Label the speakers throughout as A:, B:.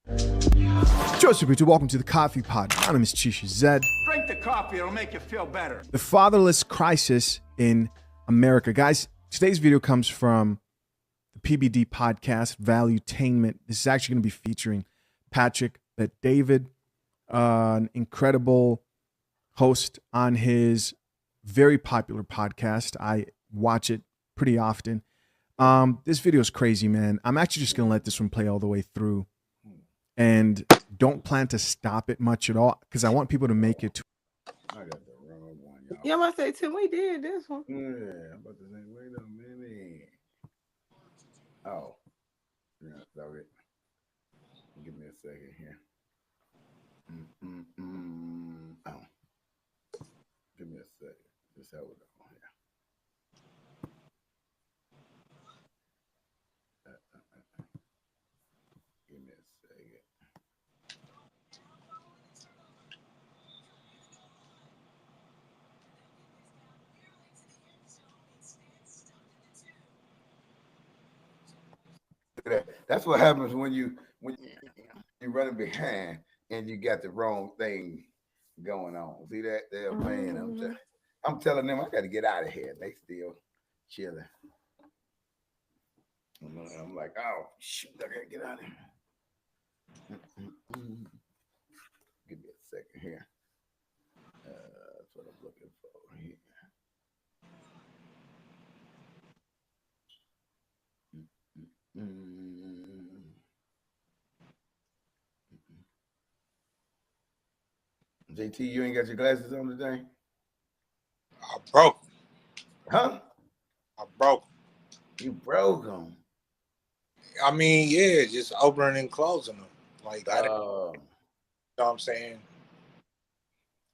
A: Joseph YouTube, welcome to the Coffee Pod. My name is Chisha Zed.
B: Drink the coffee, it'll make you feel better.
A: The fatherless crisis in America. Guys, today's video comes from the PBD podcast, Valuetainment. This is actually going to be featuring Patrick Bet-David, an incredible host on his very popular podcast. I watch it pretty often. This video is crazy, man. I'm actually just going to let this one play all the way through and don't plan to stop it much at all because I want people to make it to.
C: I got the wrong one, y'all.
D: Yeah, I'm about to say, Tim, we did this one.
C: Yeah, I'm about to say, wait a minute. Oh, yeah, that's it. Give me a second here. Oh, give me a second. Just hold it on here. Give me a second. That's what happens when you're running behind and you got the wrong thing going on. See that they're playing. I'm telling them I got to get out of here. They still chilling. I'm like, oh shoot, I gotta get out of here. Give me a second here. That's what I'm looking for here. JT, you ain't got your glasses on today?
E: I broke.
C: Huh?
E: I broke.
C: You broke them.
E: I mean, yeah, just opening and closing them. Like, I didn't, you
C: Oh,
E: know what I'm saying?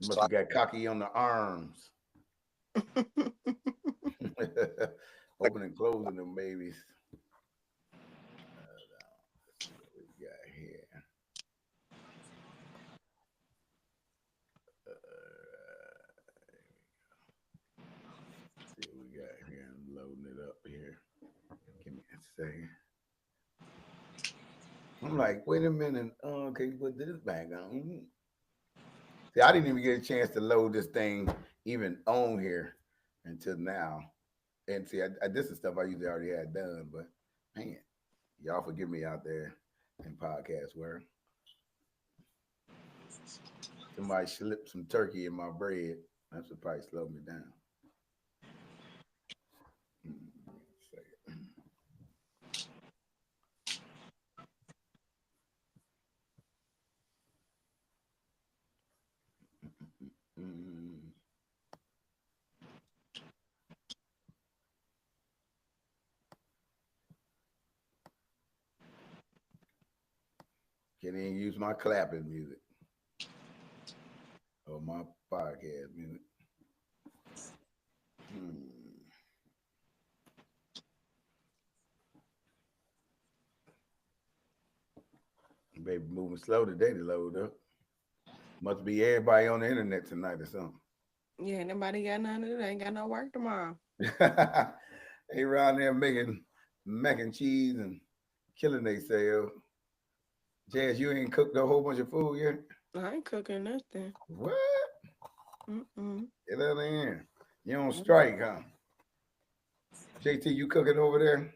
C: must have got cocky on the arms. Opening and closing them babies. Let's see what we got here. Let's see what we got here. I'm loading it up here. Give me a second. I'm like, wait a minute. Okay, you put this back on. See, I didn't even get a chance to load this thing even on here until now. And see, this is stuff I usually already had done, but man, y'all forgive me out there in podcast world. Somebody slipped some turkey in my bread. That's what probably slowed me down. Can't even use my clapping music or my podcast music. Baby moving slow today to load up. Must be everybody on the internet tonight or something.
D: Yeah, nobody got none of it. Ain't got no work tomorrow.
C: They around there making mac and cheese and killing themselves. Jazz, you ain't cooked a whole bunch of food yet?
D: I ain't cooking nothing.
C: What? Get out of here. You on strike, huh? JT, you cooking over there?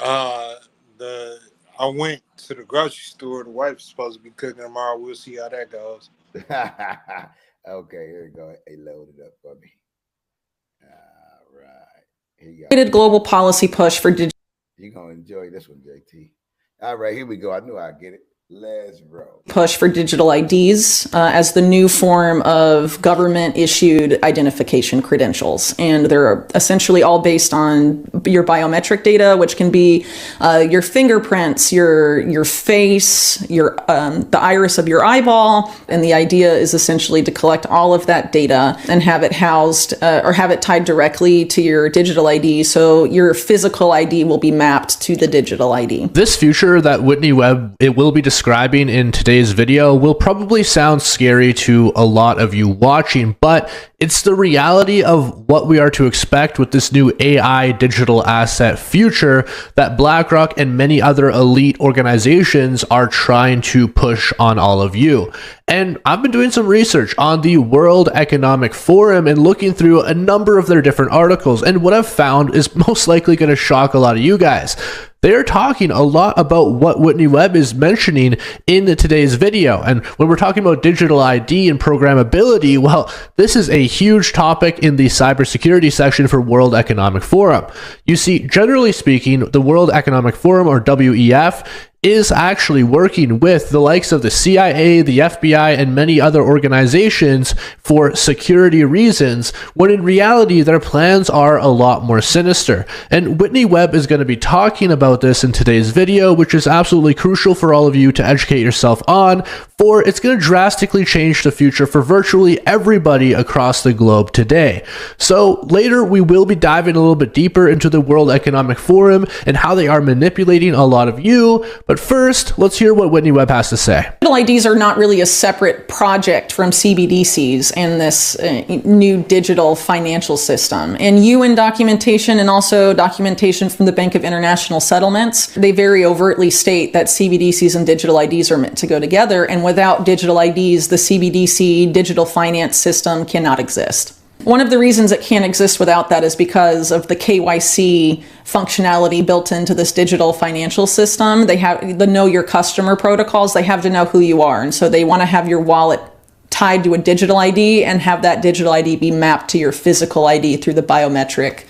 E: I went to the grocery store. The wife's supposed to be cooking tomorrow. We'll see how that goes.
C: Okay, here we go. Hey, load it up for me. All right. Here you go.
F: Global policy push for digital.
C: You're going to enjoy this one, JT. All right, here we go. I knew I'd get it. Let's roll.
F: Push for digital IDs as the new form of government-issued identification credentials. And they're essentially all based on your biometric data, which can be your fingerprints, your face, the iris of your eyeball. And the idea is essentially to collect all of that data and have it housed or have it tied directly to your digital ID. So your physical ID will be mapped to the digital ID.
G: This future that Whitney Webb, it will be describing in today's video will probably sound scary to a lot of you watching, but it's the reality of what we are to expect with this new AI digital asset future that BlackRock and many other elite organizations are trying to push on all of you. And I've been doing some research on the World Economic Forum and looking through a number of their different articles, and what I've found is most likely going to shock a lot of you guys. They're talking a lot about what Whitney Webb is mentioning in today's video. And when we're talking about digital ID and programmability, well, this is a huge topic in the cybersecurity section for World Economic Forum. You see, generally speaking, the World Economic Forum, or WEF, is actually working with the likes of the CIA, the FBI, and many other organizations for security reasons, when in reality their plans are a lot more sinister. And Whitney Webb is going to be talking about this in today's video, which is absolutely crucial for all of you to educate yourself on, for it's going to drastically change the future for virtually everybody across the globe today. So later we will be diving a little bit deeper into the World Economic Forum and how they are manipulating a lot of you. But first, let's hear what Whitney Webb has to say.
F: Digital IDs are not really a separate project from CBDCs and this new digital financial system. And UN documentation and also documentation from the Bank of International Settlements, they very overtly state that CBDCs and digital IDs are meant to go together. And without digital IDs, the CBDC digital finance system cannot exist. One of the reasons it can't exist without that is because of the KYC functionality built into this digital financial system. They have the know your customer protocols. They have to know who you are. And so they want to have your wallet tied to a digital ID and have that digital ID be mapped to your physical ID through the biometric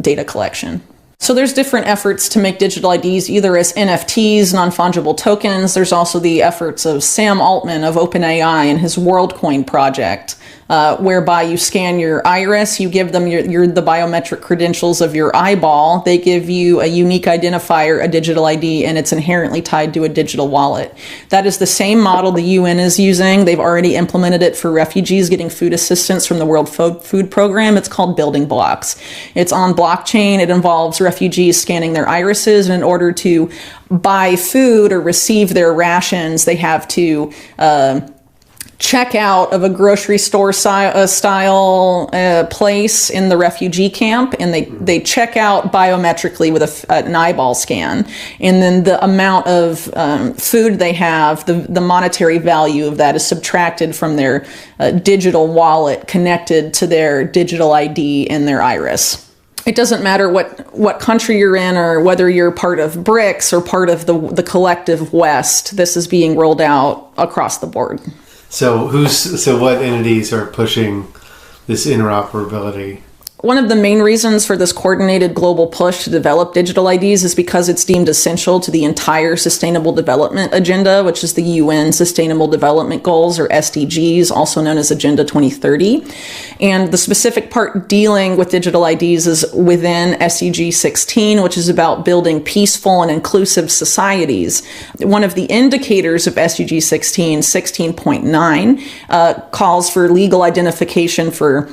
F: data collection. So there's different efforts to make digital IDs either as NFTs, non-fungible tokens. There's also the efforts of Sam Altman of OpenAI and his WorldCoin project, whereby you scan your iris, you give them the biometric credentials of your eyeball. They give you a unique identifier, a digital ID, and it's inherently tied to a digital wallet. That is the same model the UN is using. They've already implemented it for refugees getting food assistance from the World Food Program. It's called Building Blocks. It's on blockchain. It involves refugees scanning their irises, and in order to buy food or receive their rations, they have to check out of a grocery store style place in the refugee camp, and they check out biometrically with an eyeball scan, and then the amount of food they have, the monetary value of that is subtracted from their digital wallet connected to their digital ID and their iris. It doesn't matter what country you're in or whether you're part of BRICS or part of the collective West. This is being rolled out across the board.
H: So what entities are pushing this interoperability?
F: One of the main reasons for this coordinated global push to develop digital IDs is because it's deemed essential to the entire Sustainable Development Agenda, which is the UN Sustainable Development Goals, or SDGs, also known as Agenda 2030. And the specific part dealing with digital IDs is within SDG 16, which is about building peaceful and inclusive societies. One of the indicators of SDG 16, 16.9, calls for legal identification for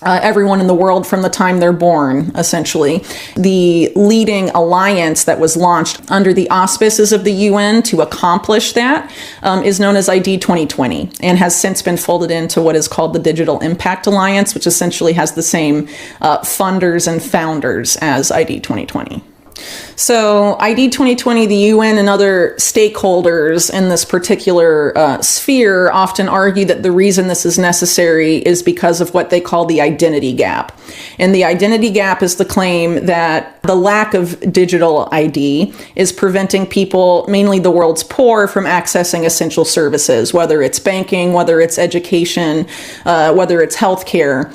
F: everyone in the world from the time they're born, essentially. The leading alliance that was launched under the auspices of the UN to accomplish that is known as ID 2020 and has since been folded into what is called the Digital Impact Alliance, which essentially has the same funders and founders as ID 2020. So ID 2020, the UN and other stakeholders in this particular sphere often argue that the reason this is necessary is because of what they call the identity gap. And the identity gap is the claim that the lack of digital ID is preventing people, mainly the world's poor, from accessing essential services, whether it's banking, whether it's education, whether it's healthcare.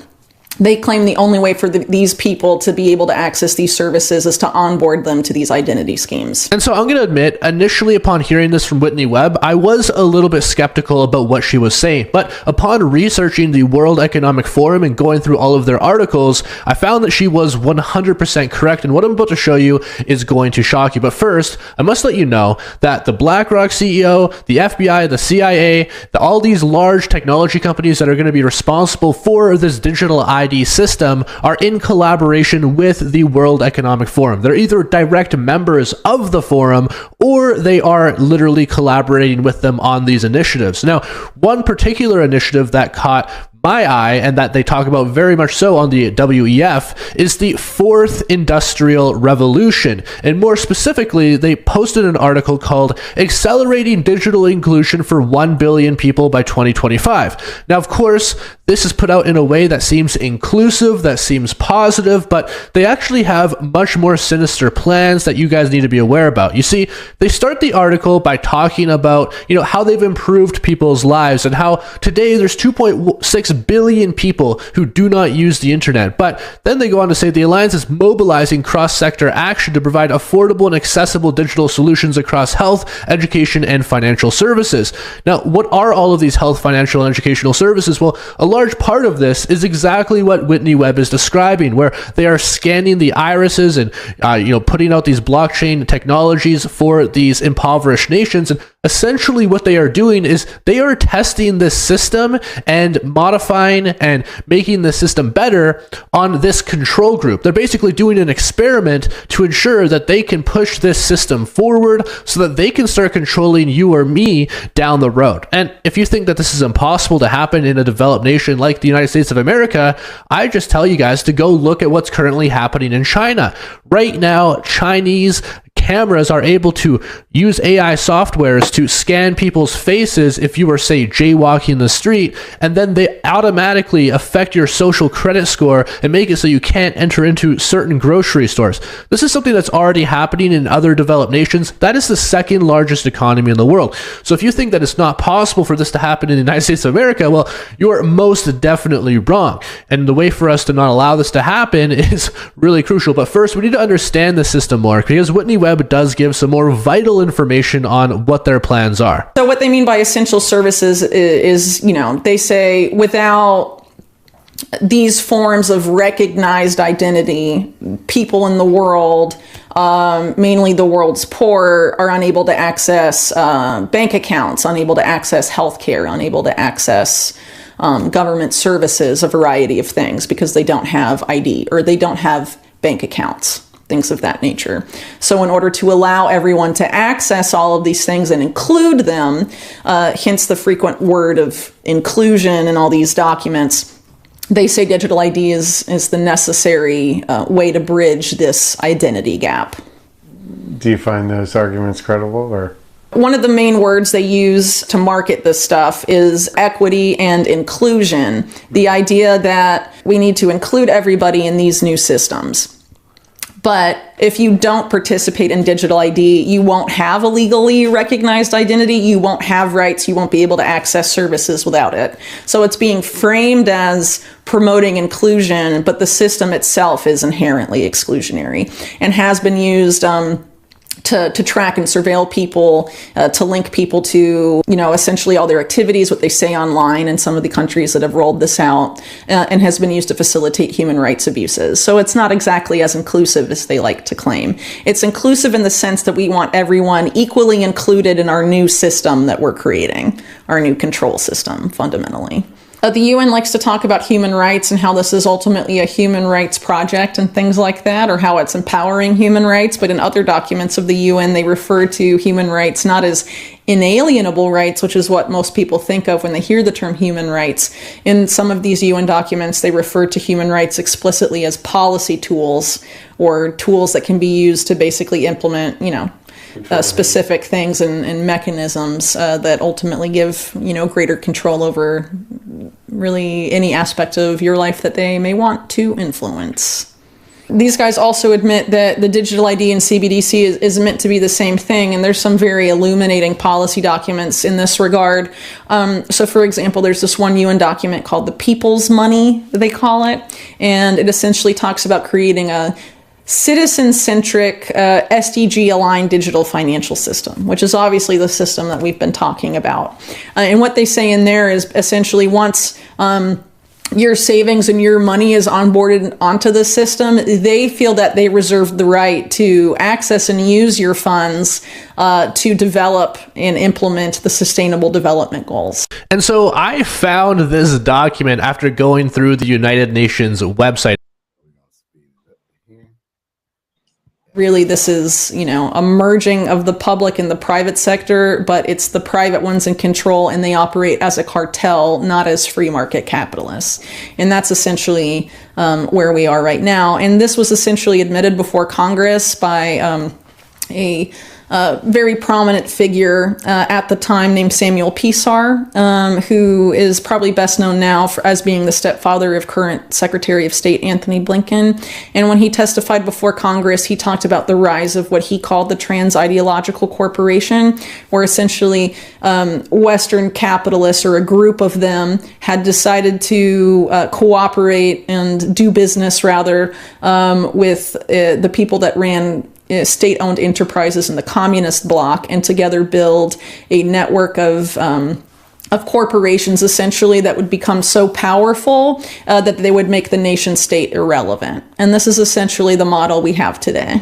F: They claim the only way for these people to be able to access these services is to onboard them to these identity schemes.
G: And so I'm going to admit, initially upon hearing this from Whitney Webb, I was a little bit skeptical about what she was saying. But upon researching the World Economic Forum and going through all of their articles, I found that she was 100% correct. And what I'm about to show you is going to shock you. But first, I must let you know that the BlackRock CEO, the FBI, the CIA, all these large technology companies that are going to be responsible for this digital ID system are in collaboration with the World Economic Forum. They're either direct members of the forum or they are literally collaborating with them on these initiatives. Now, one particular initiative that caught my eye, and that they talk about very much so on the WEF, is the fourth industrial revolution. And more specifically, they posted an article called Accelerating Digital Inclusion for 1 Billion People by 2025. Now, of course, this is put out in a way that seems inclusive, that seems positive, but they actually have much more sinister plans that you guys need to be aware about. You see, they start the article by talking about, how they've improved people's lives and how today there's 2.6 billion people who do not use the internet. But then they go on to say the Alliance is mobilizing cross-sector action to provide affordable and accessible digital solutions across health, education, and financial services. Now, what are all of these health, financial, and educational services? Well, a large part of this is exactly what Whitney Webb is describing, where they are scanning the irises and putting out these blockchain technologies for these impoverished nations. And essentially what they are doing is they are testing this system and modifying and making the system better on this control group. They're basically doing an experiment to ensure that they can push this system forward so that they can start controlling you or me down the road. And if you think that this is impossible to happen in a developed nation like the United States of America, I just tell you guys to go look at what's currently happening in China. Right now, Chinese cameras are able to use AI softwares to scan people's faces if you are, say, jaywalking the street, and then they automatically affect your social credit score and make it so you can't enter into certain grocery stores. This is something that's already happening in other developed nations. That is the second largest economy in the world. So if you think that it's not possible for this to happen in the United States of America, well, you are most definitely wrong. And the way for us to not allow this to happen is really crucial. But first, we need to understand the system more, because Whitney Webb does give some more vital information on what their plans are.
F: So what they mean by essential services is they say without these forms of recognized identity, people in the world, mainly the world's poor, are unable to access bank accounts, unable to access healthcare, unable to access government services, a variety of things, because they don't have ID or they don't have bank accounts, things of that nature. So in order to allow everyone to access all of these things and include them, hence the frequent word of inclusion in all these documents, they say digital ID is the necessary way to bridge this identity gap.
H: Do you find those arguments credible, or?
F: One of the main words they use to market this stuff is equity and inclusion. The idea that we need to include everybody in these new systems. But if you don't participate in digital ID, you won't have a legally recognized identity, you won't have rights, you won't be able to access services without it. So it's being framed as promoting inclusion, but the system itself is inherently exclusionary and has been used to track and surveil people, to link people to, essentially all their activities, what they say online in some of the countries that have rolled this out, and has been used to facilitate human rights abuses. So it's not exactly as inclusive as they like to claim. It's inclusive in the sense that we want everyone equally included in our new system that we're creating, our new control system, fundamentally. The UN likes to talk about human rights and how this is ultimately a human rights project and things like that, or how it's empowering human rights. But in other documents of the UN, they refer to human rights not as inalienable rights, which is what most people think of when they hear the term human rights. In some of these UN documents, they refer to human rights explicitly as policy tools, or tools that can be used to basically implement, specific things and mechanisms that ultimately give, greater control over really any aspect of your life that they may want to influence. These guys also admit that the digital ID and CBDC is meant to be the same thing, and there's some very illuminating policy documents in this regard. So, for example, there's this one UN document called the People's Money, they call it, and it essentially talks about creating a citizen-centric, SDG-aligned digital financial system, which is obviously the system that we've been talking about. And what they say in there is essentially once your savings and your money is onboarded onto the system, they feel that they reserve the right to access and use your funds to develop and implement the Sustainable Development Goals.
G: And so I found this document after going through the United Nations website.
F: Really, this is, a merging of the public and the private sector, but it's the private ones in control, and they operate as a cartel, not as free market capitalists. And that's essentially where we are right now. And this was essentially admitted before Congress by a very prominent figure at the time named Samuel Pisar, who is probably best known now as being the stepfather of current Secretary of State Anthony Blinken. And when he testified before Congress, he talked about the rise of what he called the trans-ideological corporation, where essentially Western capitalists, or a group of them, had decided to cooperate and do business rather with the people that ran state-owned enterprises in the communist bloc, and together build a network of corporations essentially that would become so powerful that they would make the nation state irrelevant. And this is essentially the model we have today.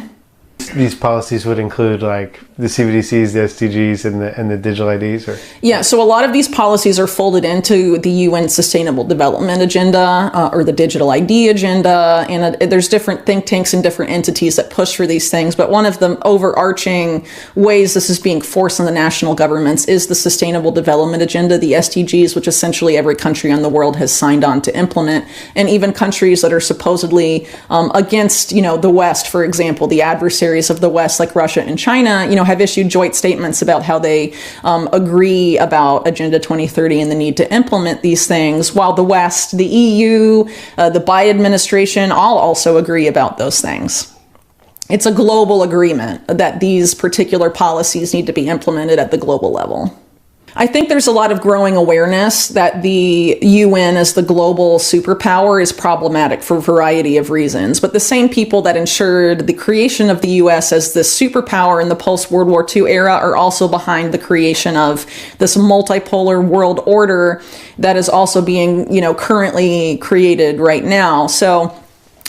H: These policies would include like the CBDCs, the SDGs, and the digital IDs, or
F: yeah. So a lot of these policies are folded into the UN Sustainable Development Agenda or the Digital ID Agenda, and there's different think tanks and different entities that push for these things. But one of the overarching ways this is being forced on the national governments is the Sustainable Development Agenda, the SDGs, which essentially every country in the world has signed on to implement, and even countries that are supposedly against, the West, for example, the adversaries of the West, like Russia and China, have issued joint statements about how they agree about Agenda 2030 and the need to implement these things, while the West, the EU, the Biden administration all also agree about those things. It's a global agreement that these particular policies need to be implemented at the global level. I think there's a lot of growing awareness that the UN as the global superpower is problematic for a variety of reasons. But the same people that ensured the creation of the US as this superpower in the post-World War II era are also behind the creation of this multipolar world order that is also being, currently created right now. So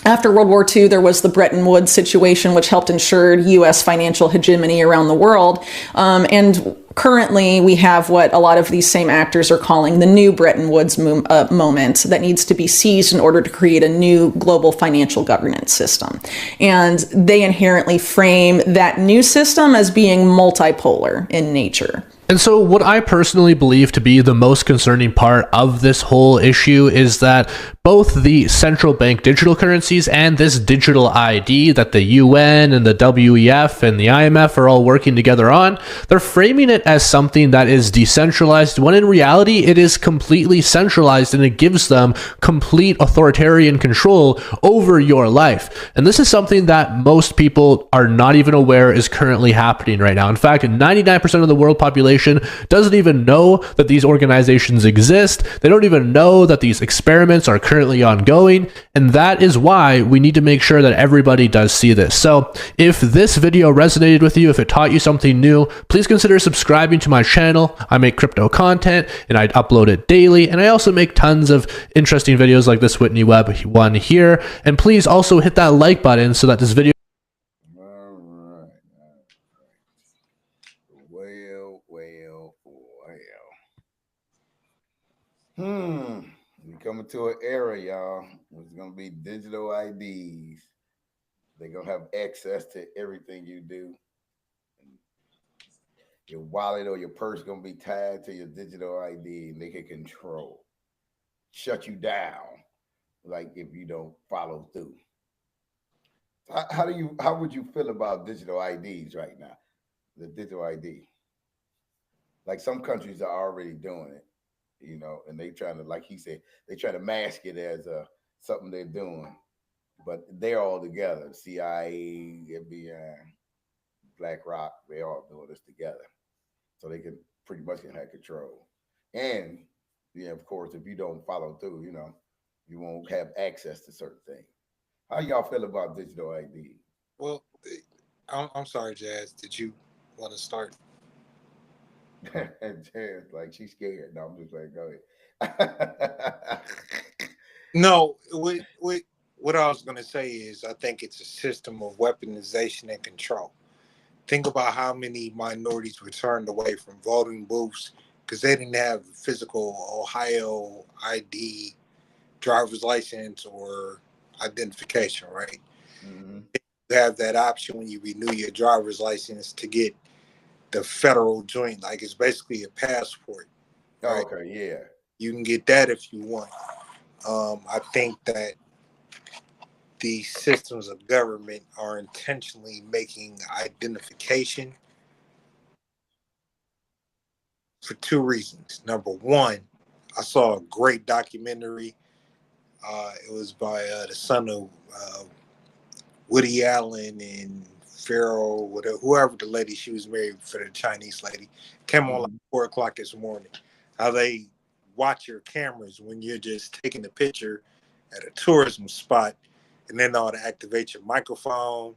F: after World War II, there was the Bretton Woods situation, which helped ensure U.S. financial hegemony around the world. And currently, we have what a lot of these same actors are calling the new Bretton Woods moment that needs to be seized in order to create a new global financial governance system. And they inherently frame that new system as being multipolar in nature.
G: And so what I personally believe to be the most concerning part of this whole issue is that both the central bank digital currencies and this digital ID that the UN and the WEF and the IMF are all working together on, they're framing it as something that is decentralized, when in reality it is completely centralized, and it gives them complete authoritarian control over your life. And this is something that most people are not even aware is currently happening right now. In fact, 99% of the world population doesn't even know that these organizations exist. They don't even know that these experiments are currently ongoing, and that is why we need to make sure that everybody does see this. So if this video resonated with you, if it taught you something new, please consider subscribing to my channel. I make crypto content and I upload it daily, and I also make tons of interesting videos like this Whitney Webb one here. And please also hit that like button so that this video
C: We're coming to an era, y'all. It's gonna be digital IDs. They're gonna have access to everything you do. Your wallet or your purse gonna be tied to your digital ID, and they can control, shut you down, like if you don't follow through. How would you feel about digital IDs right now? The digital ID. Like some countries are already doing it. And they trying to, like he said, they try to mask it as something they're doing, but they're all together. CIA, FBI, BlackRock, they all doing this together, so they can pretty much have control. And of course, if you don't follow through, you won't have access to certain things. How y'all feel about digital ID?
E: Well, I'm sorry, Jazz. Did you want to start?
C: And Jazz, like, she's scared. No, I'm just like, go ahead.
E: No, what I was going to say is I think it's a system of weaponization and control. Think about how many minorities were turned away from voting booths because they didn't have physical Ohio ID, driver's license, or identification, right?
C: Mm-hmm.
E: You have that option when you renew your driver's license to get the federal joint, like it's basically a passport, right?
C: Okay, yeah.
E: You can get that if you want. I think that the systems of government are intentionally making identification for two reasons. Number one, I saw a great documentary. It was by the son of Woody Allen and Pharaoh, whatever, whoever the lady she was married for, the Chinese lady. Came on like 4 o'clock this morning. How they watch your cameras when you're just taking a picture at a tourism spot, and then know how to activate your microphone,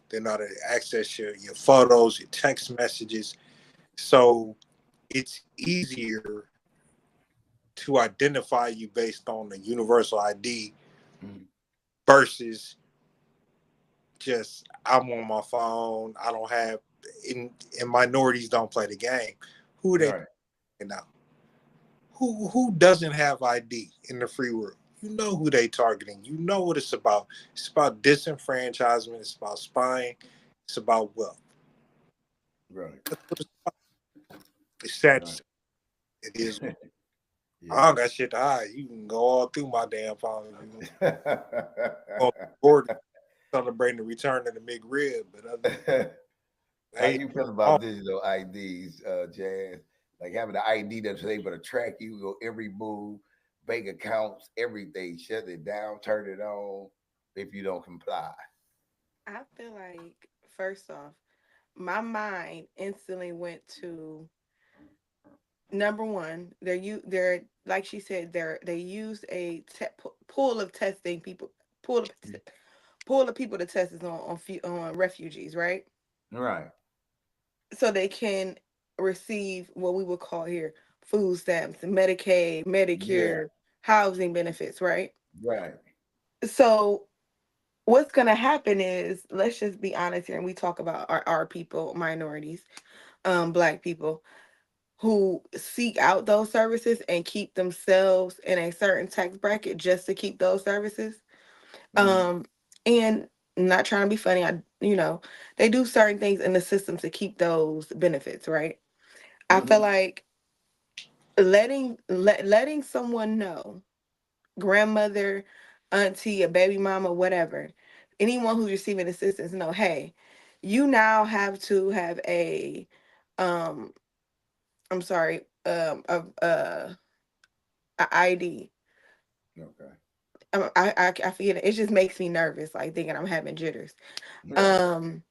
E: they know how to access your photos, your text messages. So it's easier to identify you based on the universal ID versus just I'm on my phone. I don't have and minorities don't play the game. Who they
C: Right.
E: now? Who doesn't have ID in the free world? You know who they targeting. You know what it's about. It's about disenfranchisement. It's about spying. It's about wealth.
C: Right.
E: It's sad.
C: Right.
E: It is.
C: Yeah.
E: I don't got shit to hide. You can go all through my damn phone. Board celebrating the return of the McRib, but
C: how you feel about digital IDs, Jazz? Like having an ID that's able to track you, go every move, bank accounts, everything, shut it down, turn it on if you don't comply.
D: I feel like, first off, my mind instantly went to number one. They're like she said, they used a pool of testing people, pool of pool of people to test is on refugees, right?
C: Right.
D: So they can receive what we would call here food stamps, Medicaid,
C: Yeah.
D: Medicare, housing benefits, right?
C: Right.
D: So what's going to happen is, let's just be honest here, and we talk about our people, minorities, Black people who seek out those services and keep themselves in a certain tax bracket just to keep those services. Um, and not trying to be funny, they do certain things in the system to keep those benefits, right? I feel like letting someone know, grandmother, auntie, a baby mama, whatever, anyone who's receiving assistance know, hey, you now have to have um I'm sorry, a ID.
C: Okay.
D: I forget it. It just makes me nervous, like thinking I'm having jitters.
C: Right.
D: Um,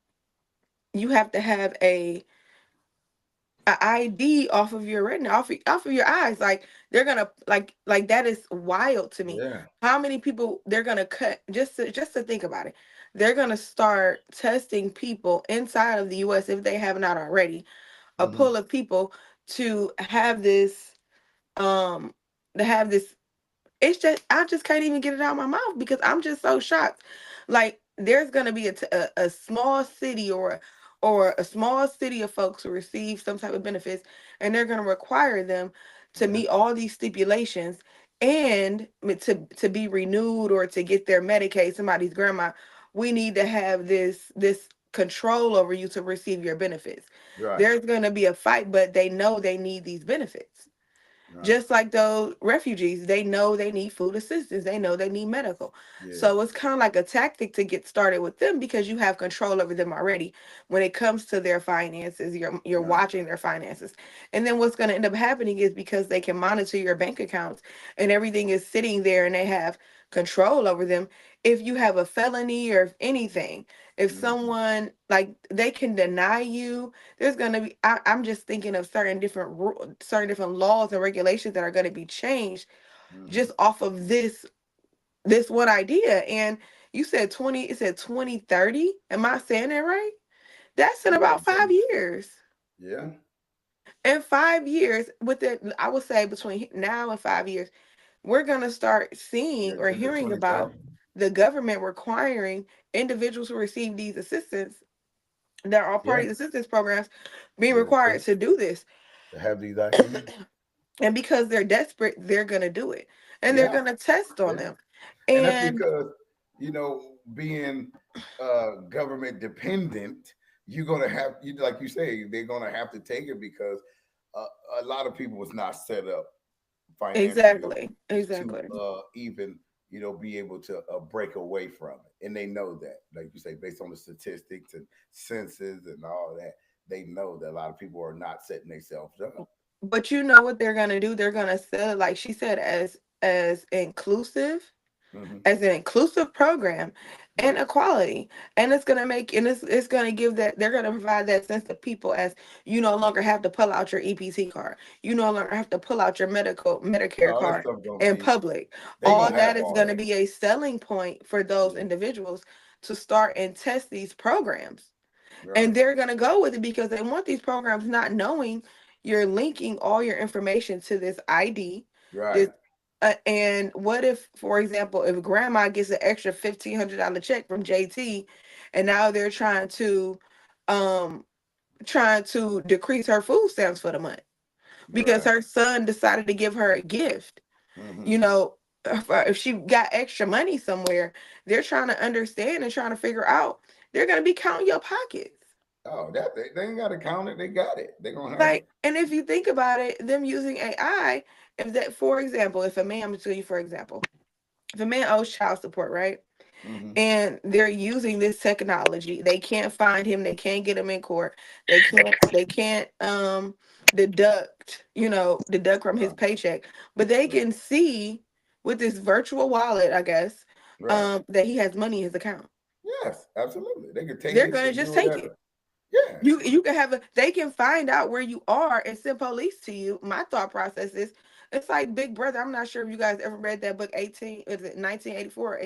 D: you have to have a ID off of your retina, off of your eyes. Like they're gonna like that is wild to me.
C: Yeah.
D: How many people they're gonna cut just to think about it. They're gonna start testing people inside of the US if they have not already, a pool of people to have this um to have this it's just I just can't even get it out of my mouth because I'm just so shocked. Like there's gonna be a small city or a small city of folks who receive some type of benefits, and they're gonna require them to
C: Yeah.
D: meet all these stipulations and to be renewed or to get their Medicaid. Somebody's grandma, we need to have this control over you to receive your benefits.
C: Right.
D: There's gonna be a fight, but they know they need these benefits.
C: Right.
D: Just like those refugees, they know they need food assistance. They know they need medical.
C: Yeah.
D: So it's kind of like a tactic to get started with them because you have control over them already. When it comes to their finances, you're
C: Right.
D: watching their finances. And then what's going to end up happening is because they can monitor your bank accounts and everything is sitting there and they have control over them. If you have a felony or if anything, if someone like they can deny you, there's going to be I'm just thinking of certain different laws and regulations that are going to be changed just off of this one idea. And you said 2030. Am I saying that right? That's in about 5 years.
C: Yeah.
D: In 5 years, I would say between now and 5 years, we're going to start seeing or
C: 10 to
D: hearing about
C: 20,000.
D: the government requiring individuals who receive these assistance that are part
C: Yeah.
D: of the assistance programs being
C: Yeah,
D: required to do this.
C: to have these IDs.
D: And because they're desperate, they're going to do it. And they're
C: Yeah.
D: going to test on
C: Yeah.
D: them.
C: And that's
D: And
C: because, being government dependent, you're gonna have like you say, they're gonna have to take it because a lot of people was not set up financially to
D: exactly.
C: even be able to break away from it, and they know that, like you say, based on the statistics and census and all that, they know that a lot of people are not setting themselves up.
D: But you know what they're going to do? They're going to sell it, like she said, as inclusive,
C: Mm-hmm.
D: as an inclusive program and equality. And it's going to make, and it's going to give that, they're going to provide that sense to people as you no longer have to pull out your EPT card. You no longer have to pull out your Medicare
C: All that
D: card
C: stuff gonna
D: in
C: see.
D: public.
C: They
D: All
C: gonna
D: that
C: have
D: is
C: all
D: going to
C: that.
D: be a selling point for those
C: Yeah.
D: individuals to start and test these programs.
C: Right.
D: And they're going to go with it because they want these programs, not knowing you're linking all your information to this ID.
C: Right.
D: And what if, for example, if grandma gets an extra $1,500 check from JT, and now they're um trying to decrease her food stamps for the month because
C: Right.
D: her son decided to give her a gift.
C: Mm-hmm.
D: You know, if she got extra money somewhere, they're trying to understand and trying to figure out. They're going to be counting your pockets.
C: Oh, that they ain't got to count it. They got it. They're gonna have
D: Like, and if you think about it, them using AI, if that, for example, if a man, I'm gonna tell you, for example, if a man owes child support, right?
C: Mm-hmm.
D: And they're using this technology, they can't find him, they can't get him in court, they can't deduct from his paycheck, but they can see with this virtual wallet, I guess,
C: Right.
D: that he has money in his account.
C: Yes, absolutely. They can take
D: They're
C: it
D: gonna
C: and do
D: just take it.
C: whatever. Yeah.
D: You can have they can find out where you are and send police to you. My thought process is it's like Big Brother. I'm not sure if you guys ever read that book, 1984.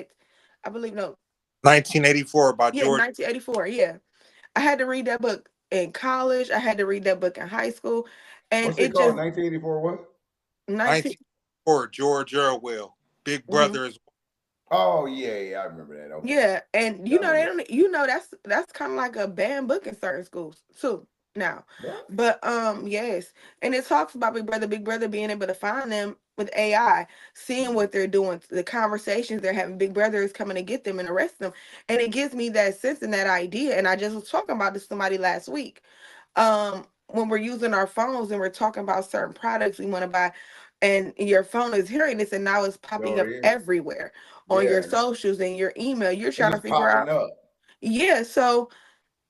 D: I believe, no.
E: 1984 by
D: Yeah,
E: George.
D: 1984. Yeah. I had to read that book in college. I had to read that book in high school. And
C: What's it
D: it
C: called?
D: just
C: 1984 what?
D: 19
E: 1984, George Orwell. Big
D: Mhm.
E: Brother is.
C: Oh yeah, I remember that. Okay.
D: Yeah, and
C: I remember.
D: that's kind of like a banned book in certain schools too now.
C: What?
D: But yes, and it talks about Big Brother being able to find them with AI, seeing what they're doing, the conversations they're having. Big Brother is coming to get them and arrest them, and it gives me that sense and that idea. And I just was talking about this to somebody last week. When we're using our phones and we're talking about certain products we want to buy, and your phone is hearing this, and now it's popping
C: Sure
D: up
C: is.
D: everywhere on
C: Yeah.
D: your socials and your email. You're
C: It's
D: trying to
C: just
D: figure
C: popping
D: out,
C: up.
D: yeah. So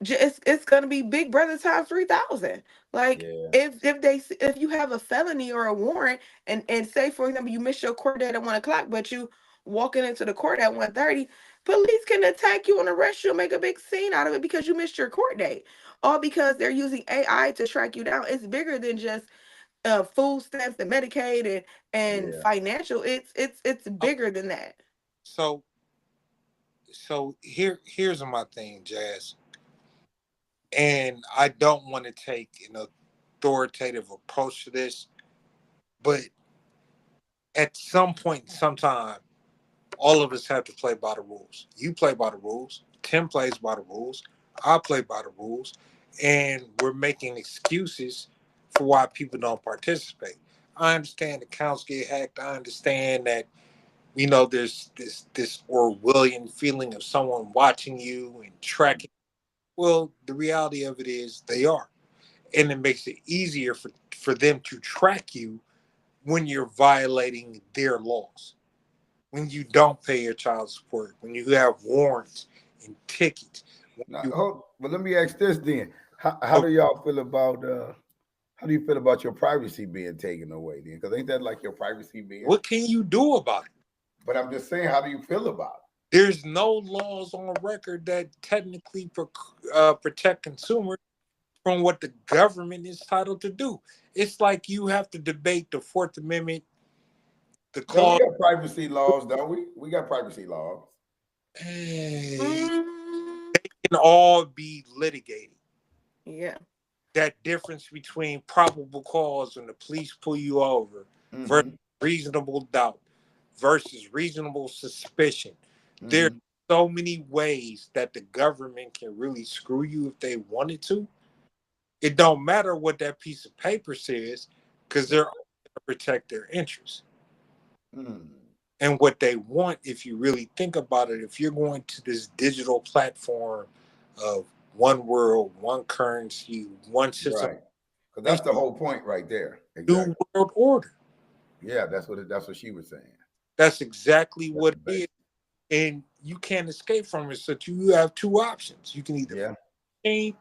D: it's gonna be Big Brother times 3,000. Like
C: Yeah.
D: if you have a felony or a warrant, and say for example you miss your court date at 1 o'clock, but you walking into the court at 1:30, police can attack you and arrest you and make a big scene out of it because you missed your court date. All because they're using AI to track you down. It's bigger than just food stamps and Medicaid and
C: Yeah.
D: financial. It's bigger than that.
E: So here's my thing, Jazz. And I don't want to take an authoritative approach to this, but at some point, sometime, all of us have to play by the rules. You play by the rules. Tim plays by the rules. I play by the rules, and we're making excuses for why people don't participate. I understand accounts get hacked. I understand that there's this Orwellian feeling of someone watching you and tracking. Well, the reality of it is they are, and it makes it easier for them to track you when you're violating their laws, when you don't pay your child support, when you have warrants and tickets.
C: But let me ask this then. How do y'all feel about how do you feel about your privacy being taken away then? Because ain't that like your privacy being?
E: What can you do about it?
C: But I'm just saying, how do you feel about it?
E: There's no laws on record that technically protect consumers from what the government is entitled to do. It's like you have to debate the Fourth Amendment, the clause.
C: We got privacy laws, don't we? We got privacy laws.
E: They can all be litigated.
D: Yeah.
E: That difference between probable cause when the police pull you over versus reasonable doubt. versus reasonable suspicion. There's
C: Mhm.
E: so many ways that the government can really screw you if they wanted to. It don't matter what that piece of paper says because they're going to protect their interests.
C: Mm.
E: And what they want, if you really think about it, if you're going to this digital platform of one world, one currency, one system,
C: Right. Because that's the whole point right there.
E: new
C: Exactly.
E: world order.
C: Yeah, that's what she was saying.
E: That's exactly
C: That's
E: what
C: the
E: it is.
C: base.
E: And you can't escape from it. So you have two options. You can either
C: Yeah.
E: change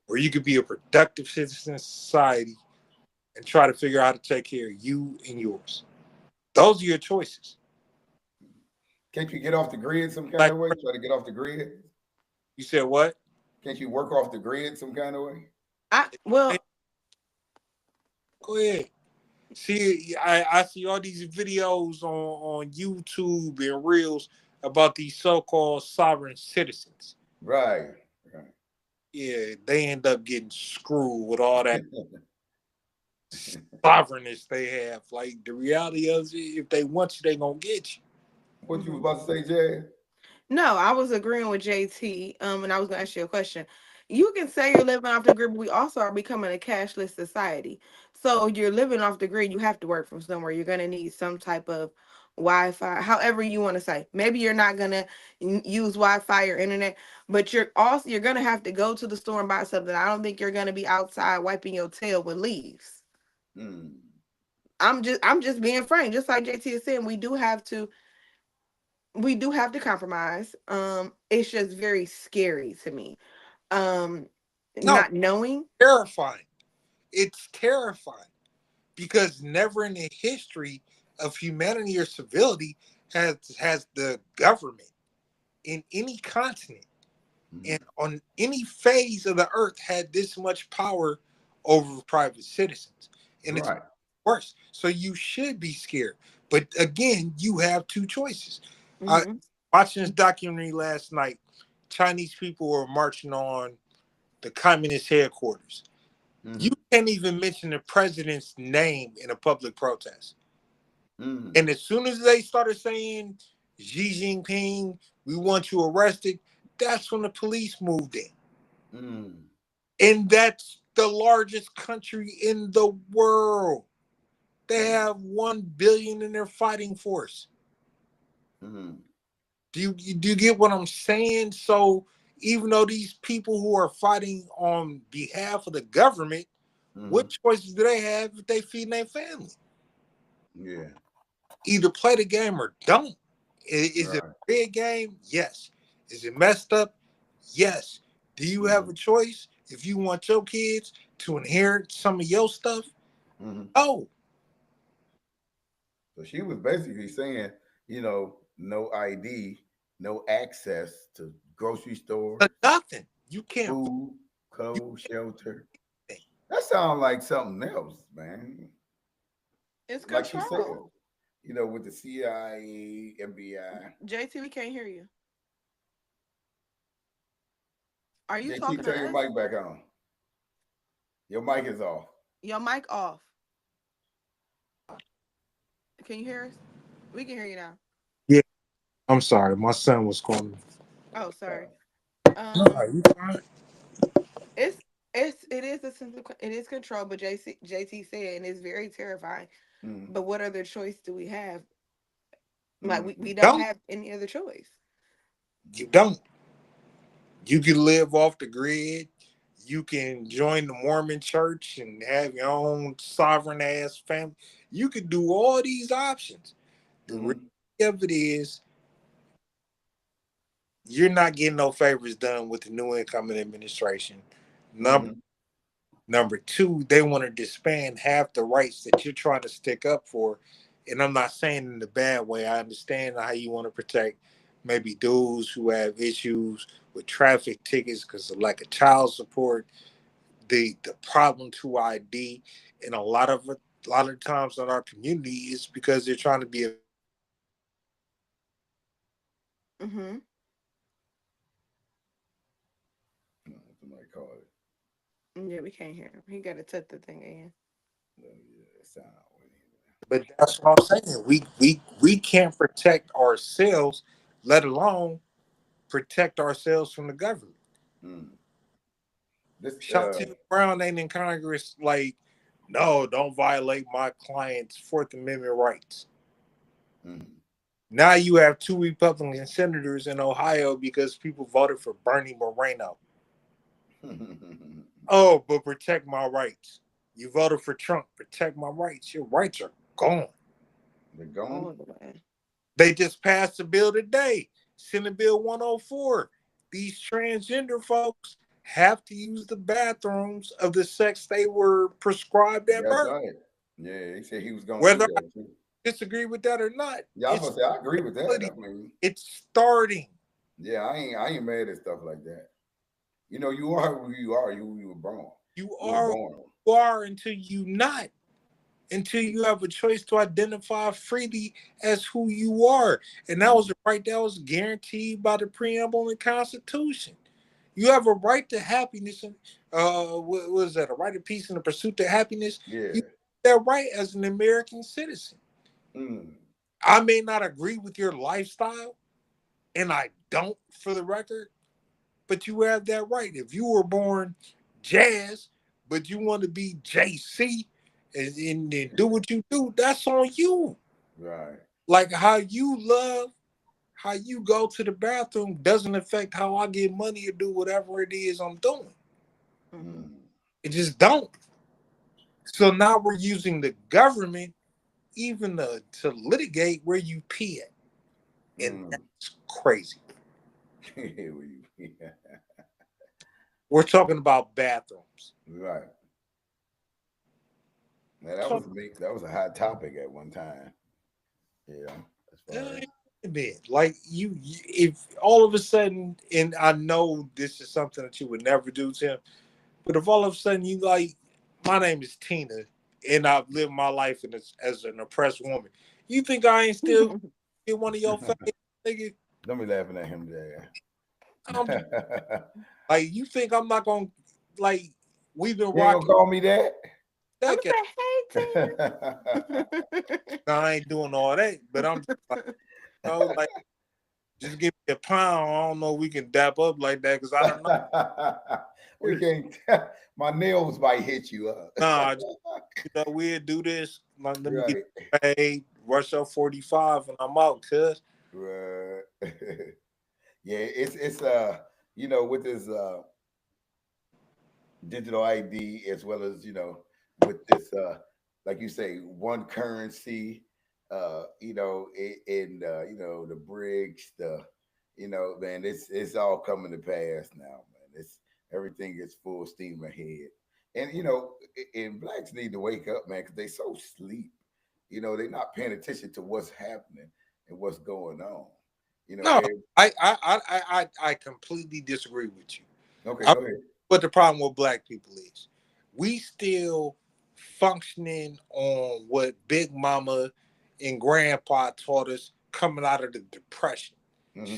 E: or you could be a productive citizen in society and try to figure out how to take care of you and yours. Those are your choices.
C: Can't you get off the grid some kind
E: Like
C: of way? Try to get off the grid?
E: you said, what?
C: Can't you work off the grid some kind of way?
D: Well,
E: Go ahead. See, I see all these videos on YouTube and Reels about these so-called sovereign citizens.
C: Right. Right.
E: Yeah, they end up getting screwed with all that sovereignness they have. Like the reality of it, if they want you, they gonna get you.
C: What you was
D: mhm.
C: about to say, Jay?
D: No, I was agreeing with JT. And I was gonna ask you a question. You can say you're living off the grid, but we also are becoming a cashless society. So you're living off the grid, you have to work from somewhere. You're gonna need some type of Wi-Fi, however you want to say. Maybe you're not gonna use Wi-Fi or internet, but you're gonna have to go to the store and buy something. I don't think you're gonna be outside wiping your tail with leaves.
C: Mm.
D: I'm just being frank. Just like JT is saying, we do have to compromise. It's just very scary to me. Um,
E: No,
D: not knowing.
E: terrifying. It's terrifying because never in the history of humanity or civility has the government in any continent
C: Mm.
E: and on any phase of the earth had this much power over private citizens. And it's
C: Right.
E: worse. So you should be scared. But again, you have two choices. I
D: Hmm.
E: watching this documentary last night. Chinese people were marching on the communist headquarters. You
C: Mm.
E: can't even mention the president's name in a public protest.
C: Mm.
E: And as soon as they started saying Xi Jinping, we want you arrested, that's when the police moved in.
C: Mm.
E: And that's the largest country in the world. They
C: Mm.
E: have 1 billion in their fighting force.
C: Mm.
E: Do you get what I'm saying? So even though these people who are fighting on behalf of the government, what
C: Mm.
E: choices do they have if they feed their family?
C: Yeah.
E: Either play the game or don't. Is it a
C: Right.
E: big game? Yes. Is it messed up? Yes. Do you have
C: Mm.
E: a choice if you want your kids to inherit some of your stuff?
C: Mm.
E: No,
C: So she was basically saying, no ID, no access to grocery stores,
E: nothing. You can't vote.
C: food,
E: You
C: clothes, shelter.
E: can't.
C: That sounds like something else, man.
D: It's
C: Like she said,
D: control.
C: with the CIA, FBI.
D: JT, we can't hear you. Are you
C: JT,
D: talking to
C: turn your
D: us?
C: mic back on. Your mic is off.
D: Your mic off. Can you hear us? We can hear you now.
E: Yeah, I'm sorry. My son was calling me.
D: Oh, sorry.
E: No,
D: Um,
E: you fine.
D: it is a sense of it is control, but JT said, and it's very terrifying.
C: Mm.
D: But what other choice do we have? Like we
C: Mm.
D: don't
E: Don't.
D: have any other choice.
E: You don't. You can live off the grid. You can join the Mormon church and have your own sovereign ass family. You can do all these options. The reality
C: Mm.
E: of it is you're not getting no favors done with the new incoming administration. Number
C: Mm.
E: number two, they want to disband half the rights that you're trying to stick up for. And I'm not saying in the bad way. I understand how you want to protect maybe dudes who have issues with traffic tickets because of lack of child support, the problem to ID, and a lot of times in our community is because they're trying to be a
D: Mm-hmm.
C: Somebody called it.
D: Yeah, we can't hear him. He got to tuck the thing in.
C: Yeah, sound.
E: But that's what I'm saying. We can't protect ourselves, let alone protect ourselves from the government.
C: Mm. This
E: Shanti Brown ain't in Congress like, no, don't violate my client's Fourth Amendment rights.
C: mm.
E: Now you have 2 Republican senators in Ohio because people voted for Bernie Moreno. Oh, but protect my rights. You voted for Trump, protect my rights. Your rights are gone.
C: They're gone.
E: They just passed a bill today, Senate Bill 104. These transgender folks have to use the bathrooms of the sex they were prescribed at
C: That's
E: birth.
C: right. Yeah, he said he was going to
E: Whether
C: do
E: I
C: that too.
E: disagree with that or not,
C: Yeah, I was gonna say I agree with that. I mean,
E: it's starting.
C: yeah, I ain't mad at stuff like that. You know, you are who you are. You were born.
E: You
C: were
E: are
C: born.
E: who you are until you not. Until you have a choice to identify freely as who you are. And that was a right that was guaranteed by the preamble and the Constitution. You have a right to happiness and what was that? A right of peace and the pursuit of happiness.
C: Yeah.
E: You have that right as an American citizen.
C: Mm.
E: I may not agree with your lifestyle, and I don't, for the record, but you have that right. If you were born Jazz, but you want to be JC and do what you do, that's on you.
C: Right.
E: Like how you love, how you go to the bathroom doesn't affect how I get money to do whatever it is I'm doing.
C: Mm.
E: It just don't. So now we're using the government even to litigate where you pee at. And that's crazy. We're talking about bathrooms.
C: Right. Now, that was a hot topic at one time. Yeah.
E: Like if all of a sudden, and I know this is something that you would never do, Tim, but if all of a sudden you like, my name is Tina, and I've lived my life as an oppressed woman, you think I ain't still get one of your face, nigga?
C: Don't be laughing at him there.
E: Like you think I'm not gonna like? We've been
C: you ain't
E: rocking.
C: Gonna call me that?
D: I'm gonna say, hey, Tina.
E: No, I ain't doing all that, but I'm just like, just give me a pound. I don't know if we can dap up like that because I don't know.
C: We can't. My nails might hit you up.
E: Nah, we'll do this. Let me get paid, rush up 45, and I'm out, cuz.
C: Right. Yeah, it's with this digital ID as well as with this like you say, one currency, in the BRICS, man, it's all coming to pass now, man. It's everything is full steam ahead. And and blacks need to wake up, man, because they so sleep. They're not paying attention to what's happening and what's going on.
E: No, I completely disagree with you.
C: Okay, go ahead.
E: But the problem with black people is we still functioning on what Big Mama and Grandpa taught us coming out of the Depression.
C: Mm-hmm.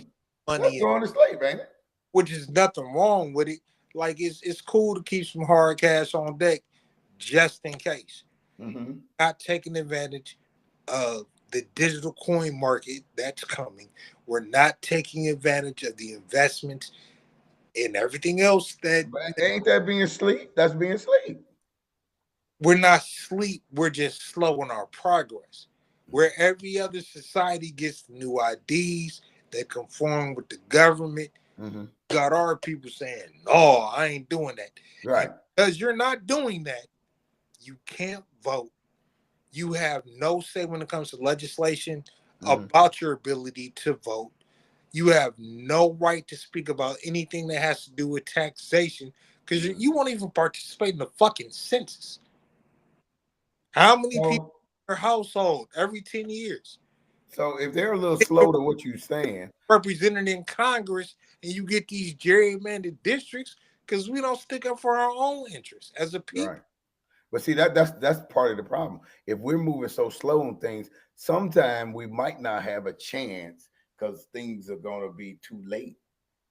E: Money,
C: that's going to sleep, ain't it?
E: Which is nothing wrong with it. Like it's cool to keep some hard cash on deck just in case.
C: Mm-hmm.
E: Not taking advantage of the digital coin market that's coming. We're not taking advantage of the investments and everything else that.
C: But ain't that being sleep? That's being sleep.
E: We're not sleep. We're just slowing our progress. Where every other society gets new IDs that conform with the government, got our people saying, "No, I ain't doing that."
C: Right?
E: And because you're not doing that, you can't vote. You have no say when it comes to legislation about your ability to vote. You have no right to speak about anything that has to do with taxation because you won't even participate in the fucking census. How many people in your household every 10 years?
C: So if they're a little slow to what you're saying,
E: represented in Congress, and you get these gerrymandered districts because we don't stick up for our own interests as a people.
C: Right. But see, that's part of the problem. If we're moving so slow on things, sometime we might not have a chance because things are going to be too late.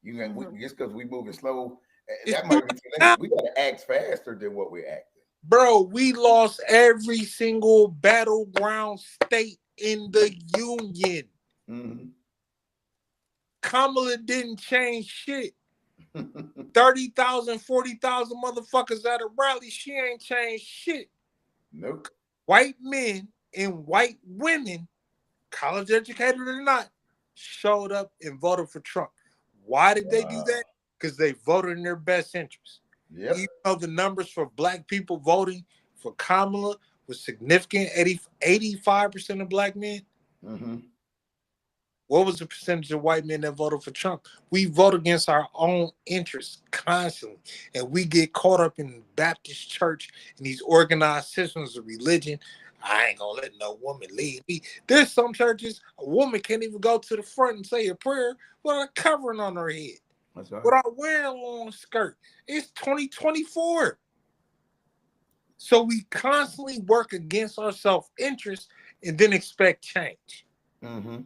C: Just because we're moving slow, that might be too late. We got to act faster than what we're acting.
E: Bro, we lost every single battleground state in the union.
C: Mm-hmm.
E: Kamala didn't change shit. 30,000, 40,000 motherfuckers at a rally, she ain't changed shit.
C: Nope.
E: White men and white women, college educated or not, showed up and voted for Trump. Why did they do that? Because they voted in their best interest.
C: Yep.
E: Even though the numbers for black people voting for Kamala was significant, 85% of black men.
C: Mm-hmm.
E: What was the percentage of white men that voted for Trump? We vote against our own interests constantly. And we get caught up in Baptist church and these organized systems of religion. I ain't gonna let no woman lead me. There's some churches, a woman can't even go to the front and say a prayer without a covering on her head.
C: That's right.
E: Without wearing a long skirt. It's 2024. So we constantly work against our self-interest and then expect change.
C: Mm-hmm.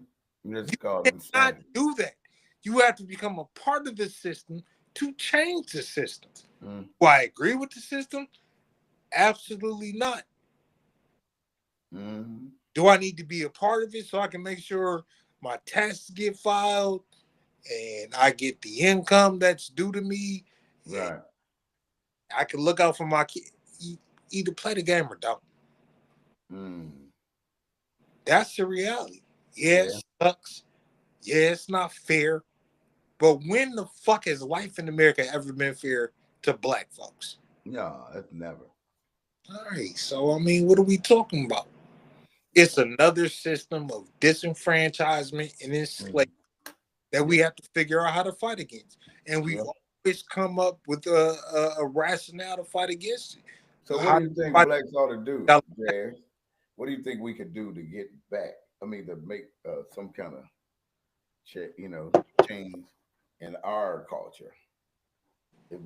E: You cannot do that. You have to become a part of the system to change the system.
C: Mm.
E: Do I agree with the system? Absolutely not.
C: Mm-hmm.
E: Do I need to be a part of it so I can make sure my taxes get filed and I get the income that's due to me?
C: Right.
E: I can look out for my kid. Either play the game or don't.
C: Mm.
E: That's the reality. Yeah, it sucks. Yeah, it's not fair. But when the fuck has life in America ever been fair to black folks?
C: No, that's never.
E: All right. So, I mean, what are we talking about? It's another system of disenfranchisement and enslavement that we have to figure out how to fight against. And we've always come up with a rationale to fight against it.
C: So what do you think blacks ought to do, Jazz? What do you think we could do to get back? I mean, to make some kind of change in our culture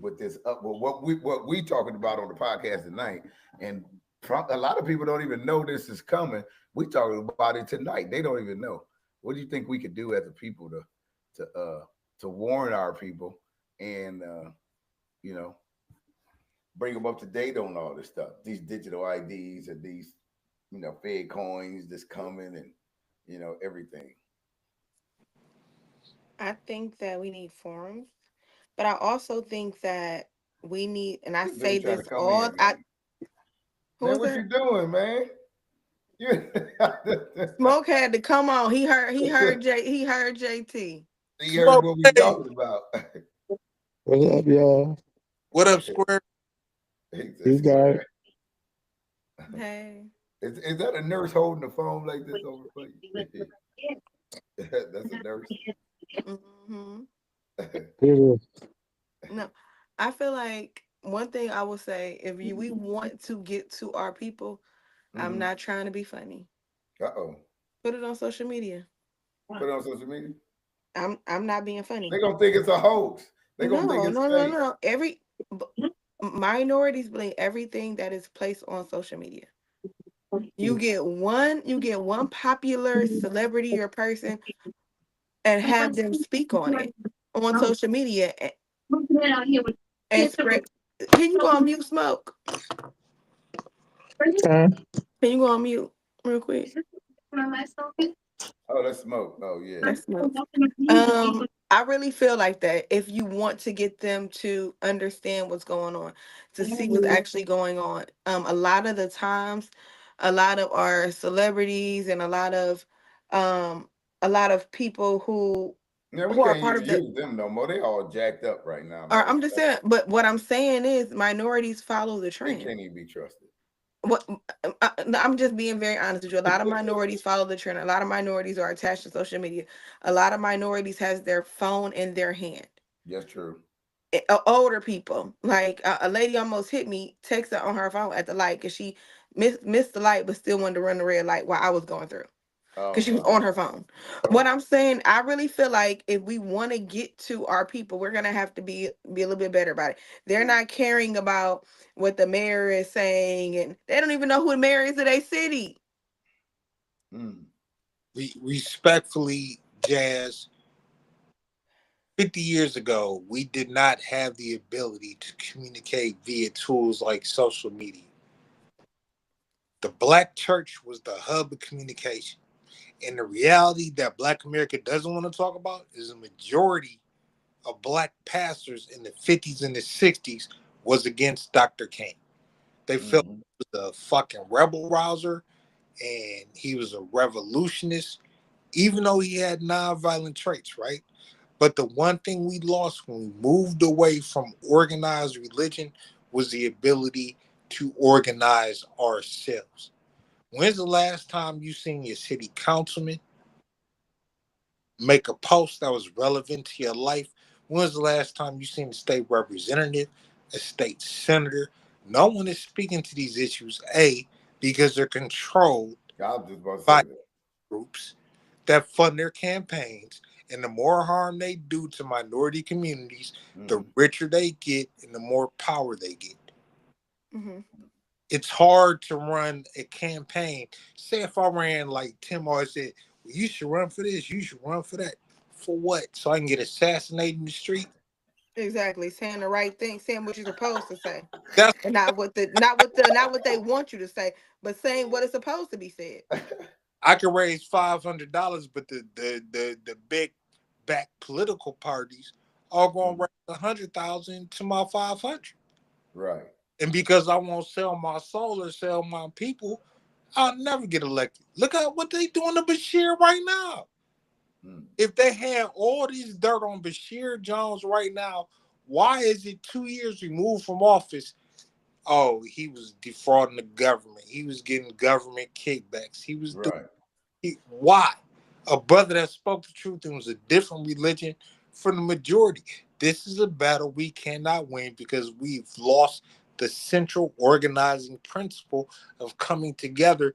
C: with this what we talking about on the podcast tonight, and a lot of people don't even know this is coming. We talking about it tonight. They don't even know. What do you think we could do as a people to warn our people and bring them up to date on all this stuff, these digital IDs and these Fed coins that's coming and everything?
D: I think that we need forums, but I also think that we need, and I say this all.
C: Man, what you doing, man?
D: Smoke had to come on. He heard JT.
C: He heard what we talking about.
I: What's up, y'all?
E: What up, Square?
I: You guys.
D: Hey.
C: Is that a nurse holding the phone like this over for you? That's a nurse.
D: Mm-hmm. No, I feel like one thing I will say, if we want to get to our people, I'm not trying to be funny. Put it on social media.
C: Put it on social media.
D: I'm not being funny.
C: They're gonna think it's a hoax. They're gonna think it's fake.
D: No. Every minorities blame everything that is placed on social media. You get one popular celebrity or person and have them speak on it on social media and spread. Can you go on mute, Smoke? Can you go on mute real quick?
C: Oh, that's Smoke. Oh, yeah.
D: That's Smoke. I really feel like that if you want to get them to understand what's going on, to see what's actually going on. A lot of the times, a lot of our celebrities and a lot of people who
C: are part of them no more. They all jacked up right now.
D: I'm just saying, but what I'm saying is minorities follow the trend.
C: They can't even be trusted.
D: What I'm just being very honest with you. A lot of minorities follow the trend. A lot of minorities are attached to social media. A lot of minorities has their phone in their hand.
C: That's true.
D: Older people, like a lady almost hit me, texted on her phone at the light because she missed the light but still wanted to run the red light while I was going through. Because she was on her phone. What I'm saying, I really feel like if we want to get to our people, we're gonna have to be a little bit better about it. They're not caring about what the mayor is saying, and they don't even know who the mayor is of their city.
E: Respectfully, Jazz, 50 years ago, we did not have the ability to communicate via tools like social media. The black church was the hub of communication. And the reality that Black America doesn't want to talk about is a majority of black pastors in the 50s and the 60s was against Dr. King. They felt he was a fucking rebel rouser and he was a revolutionist, even though he had nonviolent traits, right? But the one thing we lost when we moved away from organized religion was the ability to organize ourselves. When's the last time you seen your city councilman make a post that was relevant to your life? When's the last time you seen a state representative, a state senator? No one is speaking to these issues, A, because they're controlled by groups that fund their campaigns. And the more harm they do to minority communities, the richer they get and the more power they get. It's hard to run a campaign. Say if I ran like Tim always said, well, you should run for this, you should run for that. For what? So I can get assassinated in the street?
D: Exactly, saying the right thing, saying what you're supposed to say,
E: That's
D: and not what they want you to say, but saying what is supposed to be said.
E: I could raise $500, but the big back political parties are going to raise $100,000 to my 500.
C: Right.
E: And because I won't sell my soul or sell my people, I'll never get elected. Look at what they doing to Bashir right now. If they had all these dirt on Bashir Jones right now, why is it 2 years removed from office? Oh, he was defrauding the government. He was getting government kickbacks. He was why? A brother that spoke the truth and was a different religion from the majority. This is a battle we cannot win because we've lost the central organizing principle of coming together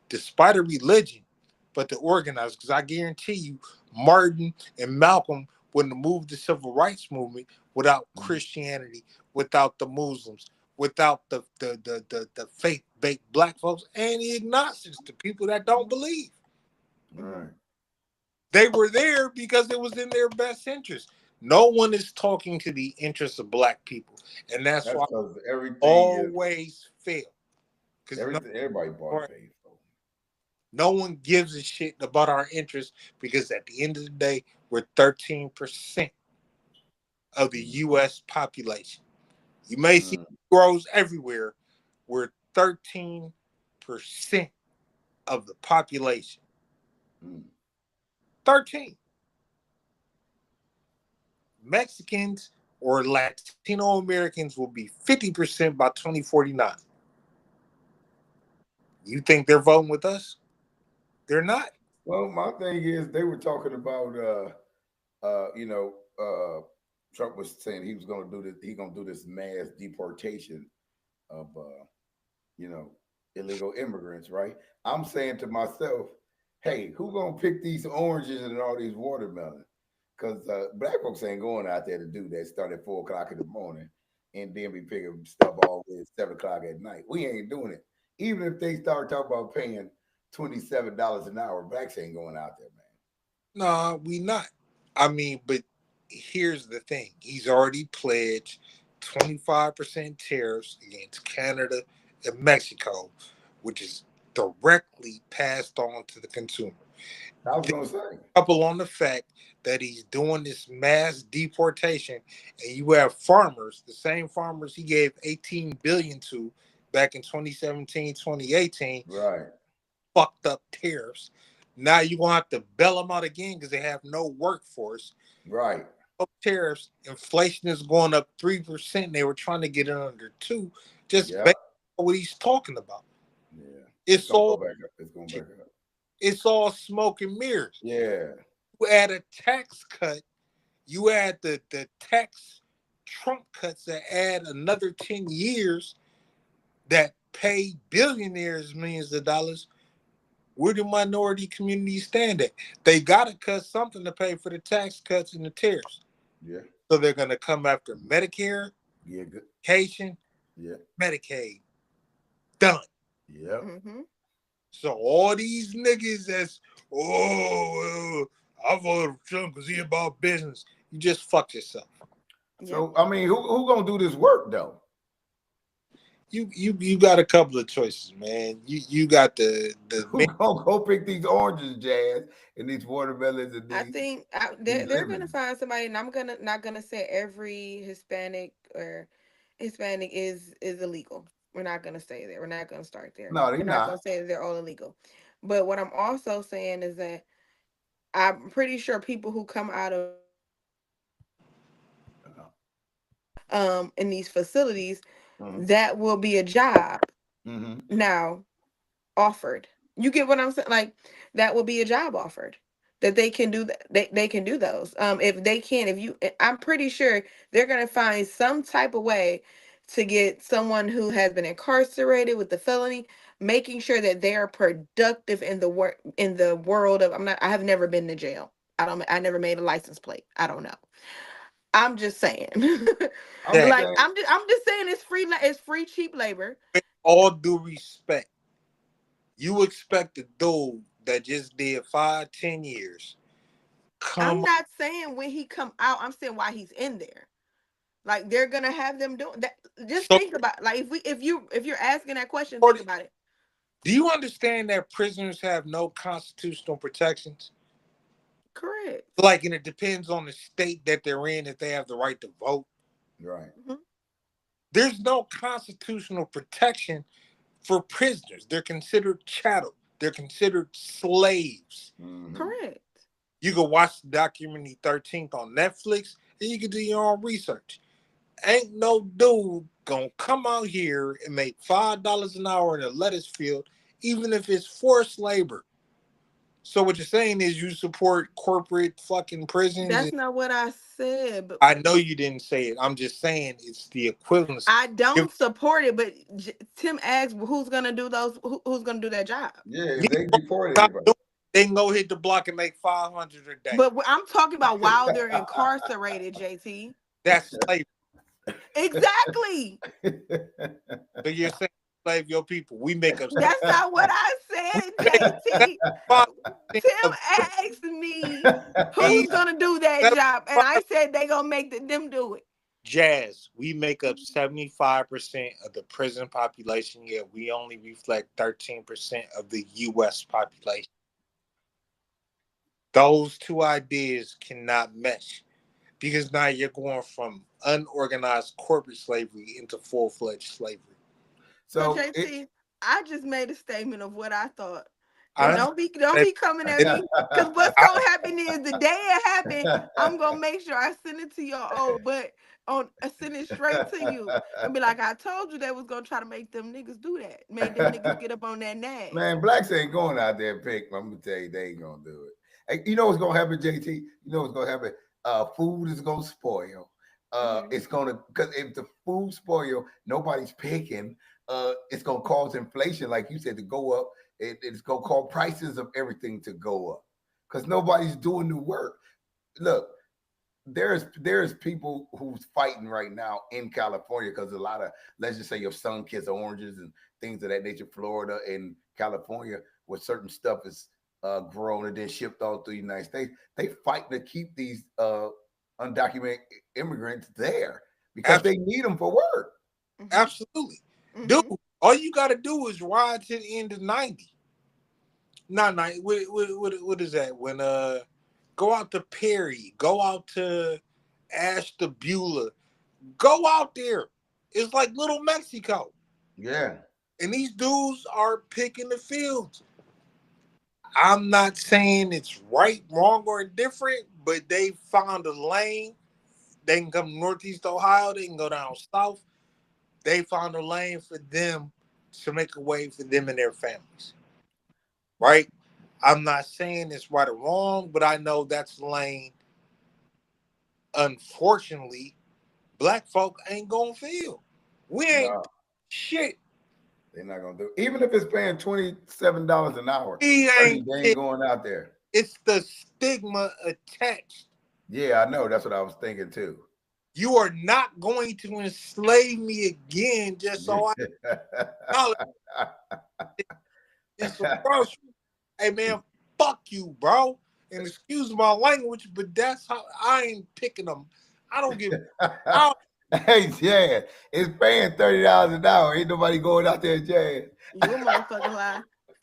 E: despite a religion, but to organize. Because I guarantee you, Martin and Malcolm wouldn't have moved the civil rights movement without Christianity, without the Muslims, without the faith-based black folks and the agnostics, the people that don't believe.
C: Right.
E: They were there because it was in their best interest. No one is talking to the interests of black people, and that's why
C: everything
E: always fail. Because
C: everybody bought faith.
E: No one gives a shit about our interests because at the end of the day, we're 13% of the U.S. population. You may see Negroes everywhere. We're 13% of the population. 13. Mexicans or Latino Americans will be 50% by 2049. You think they're voting with us? They're not.
C: Well, my thing is they were talking about Trump was saying he was going to do this, he's going to do this mass deportation of illegal immigrants, right? I'm saying to myself, hey, who going to pick these oranges and all these watermelons? Because black folks ain't going out there to do that. Start at 4 o'clock in the morning and then be picking stuff all the way at 7 o'clock at night. We ain't doing it. Even if they start talking about paying $27 an hour, blacks ain't going out there, man.
E: No, we not. I mean, but here's the thing. He's already pledged 25% tariffs against Canada and Mexico, which is directly passed on to the consumer.
C: I was going to say.
E: Couple on the fact that he's doing this mass deportation, and you have farmers, the same farmers he gave $18 billion to back in 2017, 2018.
C: Right.
E: Fucked up tariffs. Now you're going to have to bail them out again because they have no workforce.
C: Right.
E: Tariffs, inflation is going up 3%. They were trying to get it under 2%. Just based on what he's talking about.
C: Yeah.
E: It's all
C: back up. It's going back up.
E: It's all smoke and mirrors.
C: Yeah.
E: You add a tax cut, you add the tax Trump cuts that add another 10 years that pay billionaires millions of dollars. Where do minority communities stand at? They got to cut something to pay for the tax cuts and the tariffs.
C: Yeah.
E: So they're going to come after Medicare, education, Medicaid. Done.
C: Yeah.
D: Mm-hmm.
E: So all these niggas that's, I voted for Trump because he about business. You just fuck yourself.
C: So, I mean, who going to do this work, though?
E: you got a couple of choices, man. You got the
C: Who gonna go pick these oranges, Jazz, and these watermelons and
D: I
C: these?
D: think
C: these
D: they're gonna
C: lemons?
D: find somebody, and I'm gonna not gonna say every Hispanic is illegal. We're not gonna say that. We're not gonna start there.
C: No, they
D: We're not gonna
C: not.
D: say that they're all illegal. But what I'm also saying is that I'm pretty sure people who come out of in these facilities, that will be a job now offered. You get what I'm saying? Like that will be a job offered that they can do that. They can do those. If they can, I'm pretty sure they're gonna find some type of way to get someone who has been incarcerated with the felony, making sure that they are productive in the world of. I have never been to jail. I never made a license plate. I don't know. I'm just saying. Like I'm just saying it's free cheap labor.
E: with all due respect, you expect a dude that just did 5-10 years
D: I'm
E: come
D: not saying when he come out, I'm saying why he's in there. Like they're gonna have them doing that. Just
E: so,
D: think about like if you're asking that question, think about it.
E: do you understand that prisoners have no constitutional protections?
D: Correct.
E: Like, and it depends on the state that they're in if they have the right to vote.
C: Right.
E: There's no constitutional protection for prisoners. They're considered chattel. They're considered slaves.
D: Correct.
E: You can watch the documentary 13th on Netflix and you can do your own research. Ain't no dude gonna come out here and make $5 an hour in a lettuce field, even if it's forced labor. So what you're saying is you support corporate fucking prisons?
D: That's not what I said. But
E: I know you didn't say it. I'm just saying it's the equivalence.
D: I don't support it, but Tim asked who's gonna do those. Who's gonna do that job?
C: Yeah, if they deport anybody,
E: they can go hit the block and make 500 a day.
D: But I'm talking about while they're incarcerated, JT.
E: That's slavery.
D: Exactly.
E: So you're saying slave your people. We make up.
D: That's not what I said, JT. Tim asked me who's gonna do that job, and I said they gonna make them do it.
E: Jazz, we make up 75% of the prison population, yet we only reflect 13% of the U.S. population. Those two ideas cannot mesh because now you're going from unorganized corporate slavery into full-fledged slavery.
D: So JT, I just made a statement of what I thought. Don't be coming at me, because what's gonna happen is the day it happened, I'm gonna make sure I send it to your send it straight to you and be like, I told you they was gonna try to make them niggas do that, make them niggas get up on that nag.
C: Man, blacks ain't going out there and pick. I'm gonna tell you, they ain't gonna do it. Hey, you know what's gonna happen, JT? You know what's gonna happen? Food is gonna spoil. It's gonna, because if the food spoil, nobody's picking. It's gonna cause inflation, like you said, to go up. It's gonna cause prices of everything to go up because nobody's doing the work. Look, there's people who's fighting right now in California because a lot of, let's just say, your sun-kissed oranges and things of that nature, Florida and California, where certain stuff is grown and then shipped all through the United States. They fight to keep these undocumented immigrants there because they need them for work.
E: Absolutely. Dude, all you got to do is ride to the end of 90. Not 90. What is that? When go out to Perry, go out to Ashtabula, go out there. It's like Little Mexico.
C: Yeah.
E: And these dudes are picking the fields. I'm not saying it's right, wrong, or different, but they found a lane. They can come Northeast Ohio. They can go down south. They found a lane for them to make a way for them and their families. Right? I'm not saying it's right or wrong, but I know that's the lane. Unfortunately, black folk ain't gonna feel. We ain't shit.
C: They're not gonna do it. Even if it's paying $27 an hour.
E: They ain't
C: going out there.
E: It's the stigma attached.
C: Yeah, I know. That's what I was thinking too.
E: You are not going to enslave me again just so it's a grocery. Hey man, fuck you, bro. And excuse my language, but that's how I ain't picking them. I don't give
C: Hey, Jazz, it's paying $30 an hour. Ain't nobody going out there, Jazz.
D: You a motherfucking lie.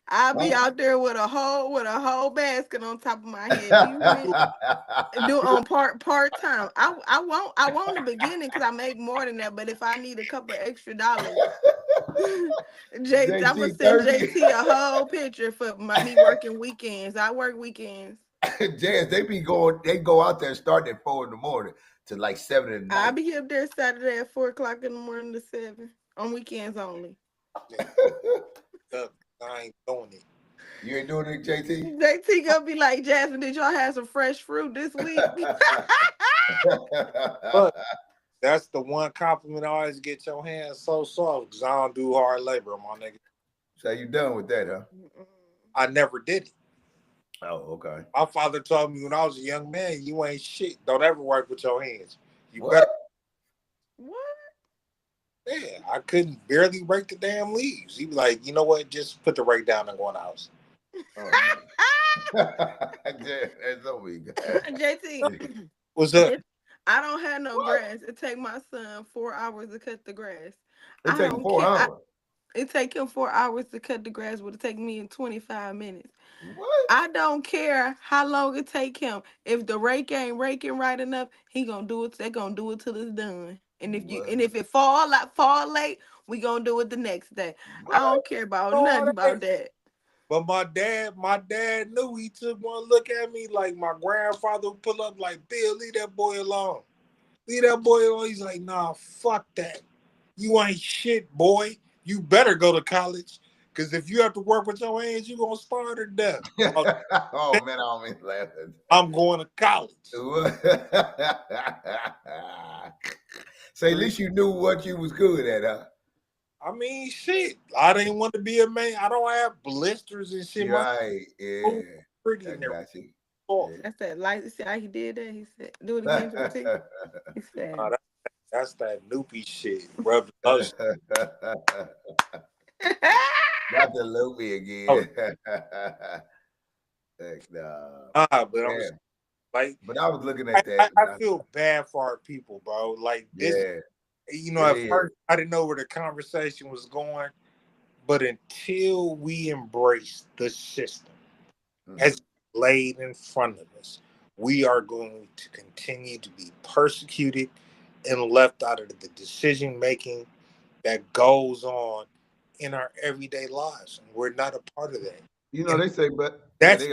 D: I'll be out there with a whole basket on top of my head. Do you hear me? Do on part time. I won't in the beginning because I make more than that. But if I need a couple extra dollars, I'm gonna send JT a whole picture for me working weekends. I work weekends.
C: Jazz, they go out there starting at 4 in the morning to like 7 at night.
D: I'll be up there Saturday at 4 o'clock in the morning to 7 on weekends only.
E: I ain't doing it.
C: You ain't doing it, JT?
D: JT gonna be like, Jasmine, did y'all have some fresh fruit this week?
E: But that's the one compliment I always get. Your hands so soft because I don't do hard labor, my nigga.
C: So you done with that, huh?
E: I never did it.
C: Oh, okay.
E: My father told me when I was a young man, you ain't shit. Don't ever work with your hands. You
C: What?
E: better.
D: What?
C: Yeah,
E: I couldn't barely rake the damn leaves. He was like, you know what? Just put the rake down and go in the house.
C: Oh, that's so weak.
D: JT,
E: What's up?
D: I don't have no grass. It take my son 4 hours to cut the grass.
C: It take 4 hours.
D: It take him 4 hours to cut the grass. Would it take me in 25 minutes?
C: What?
D: I don't care how long it take him. If the rake ain't raking right enough, he gonna do it. They gonna do it till it's done. And if it fall late, we gonna do it the next day.
C: What?
D: I don't care about nothing about that.
E: But my dad knew. He took one look at me like my grandfather would pull up like, Bill, leave that boy alone. Leave that boy alone. He's like, nah, fuck that. You ain't shit, boy. You better go to college. Because if you have to work with your hands, you're going to starve to death.
C: Oh, man, I don't mean laughing.
E: I'm going to college.
C: So at least you knew what you was good at, huh?
E: I mean, shit. I didn't want to be a man. I don't have blisters and shit.
C: Right, yeah.
E: Pretty
C: I
E: in there.
C: got you.
D: That's that light. See how he did that? He said, do it again, JT. He said,
E: that's that noopy shit. Rub the lotion.
C: Not the loopy again.
E: Oh.
C: Heck no.
E: But
C: I was looking at that.
E: I feel bad for our people, bro. Like this, at first I didn't know where the conversation was going, but until we embrace the system as laid in front of us, we are going to continue to be persecuted and left out of the decision making that goes on in our everyday lives. And we're not a part of that.
C: You know, they say, but
E: that's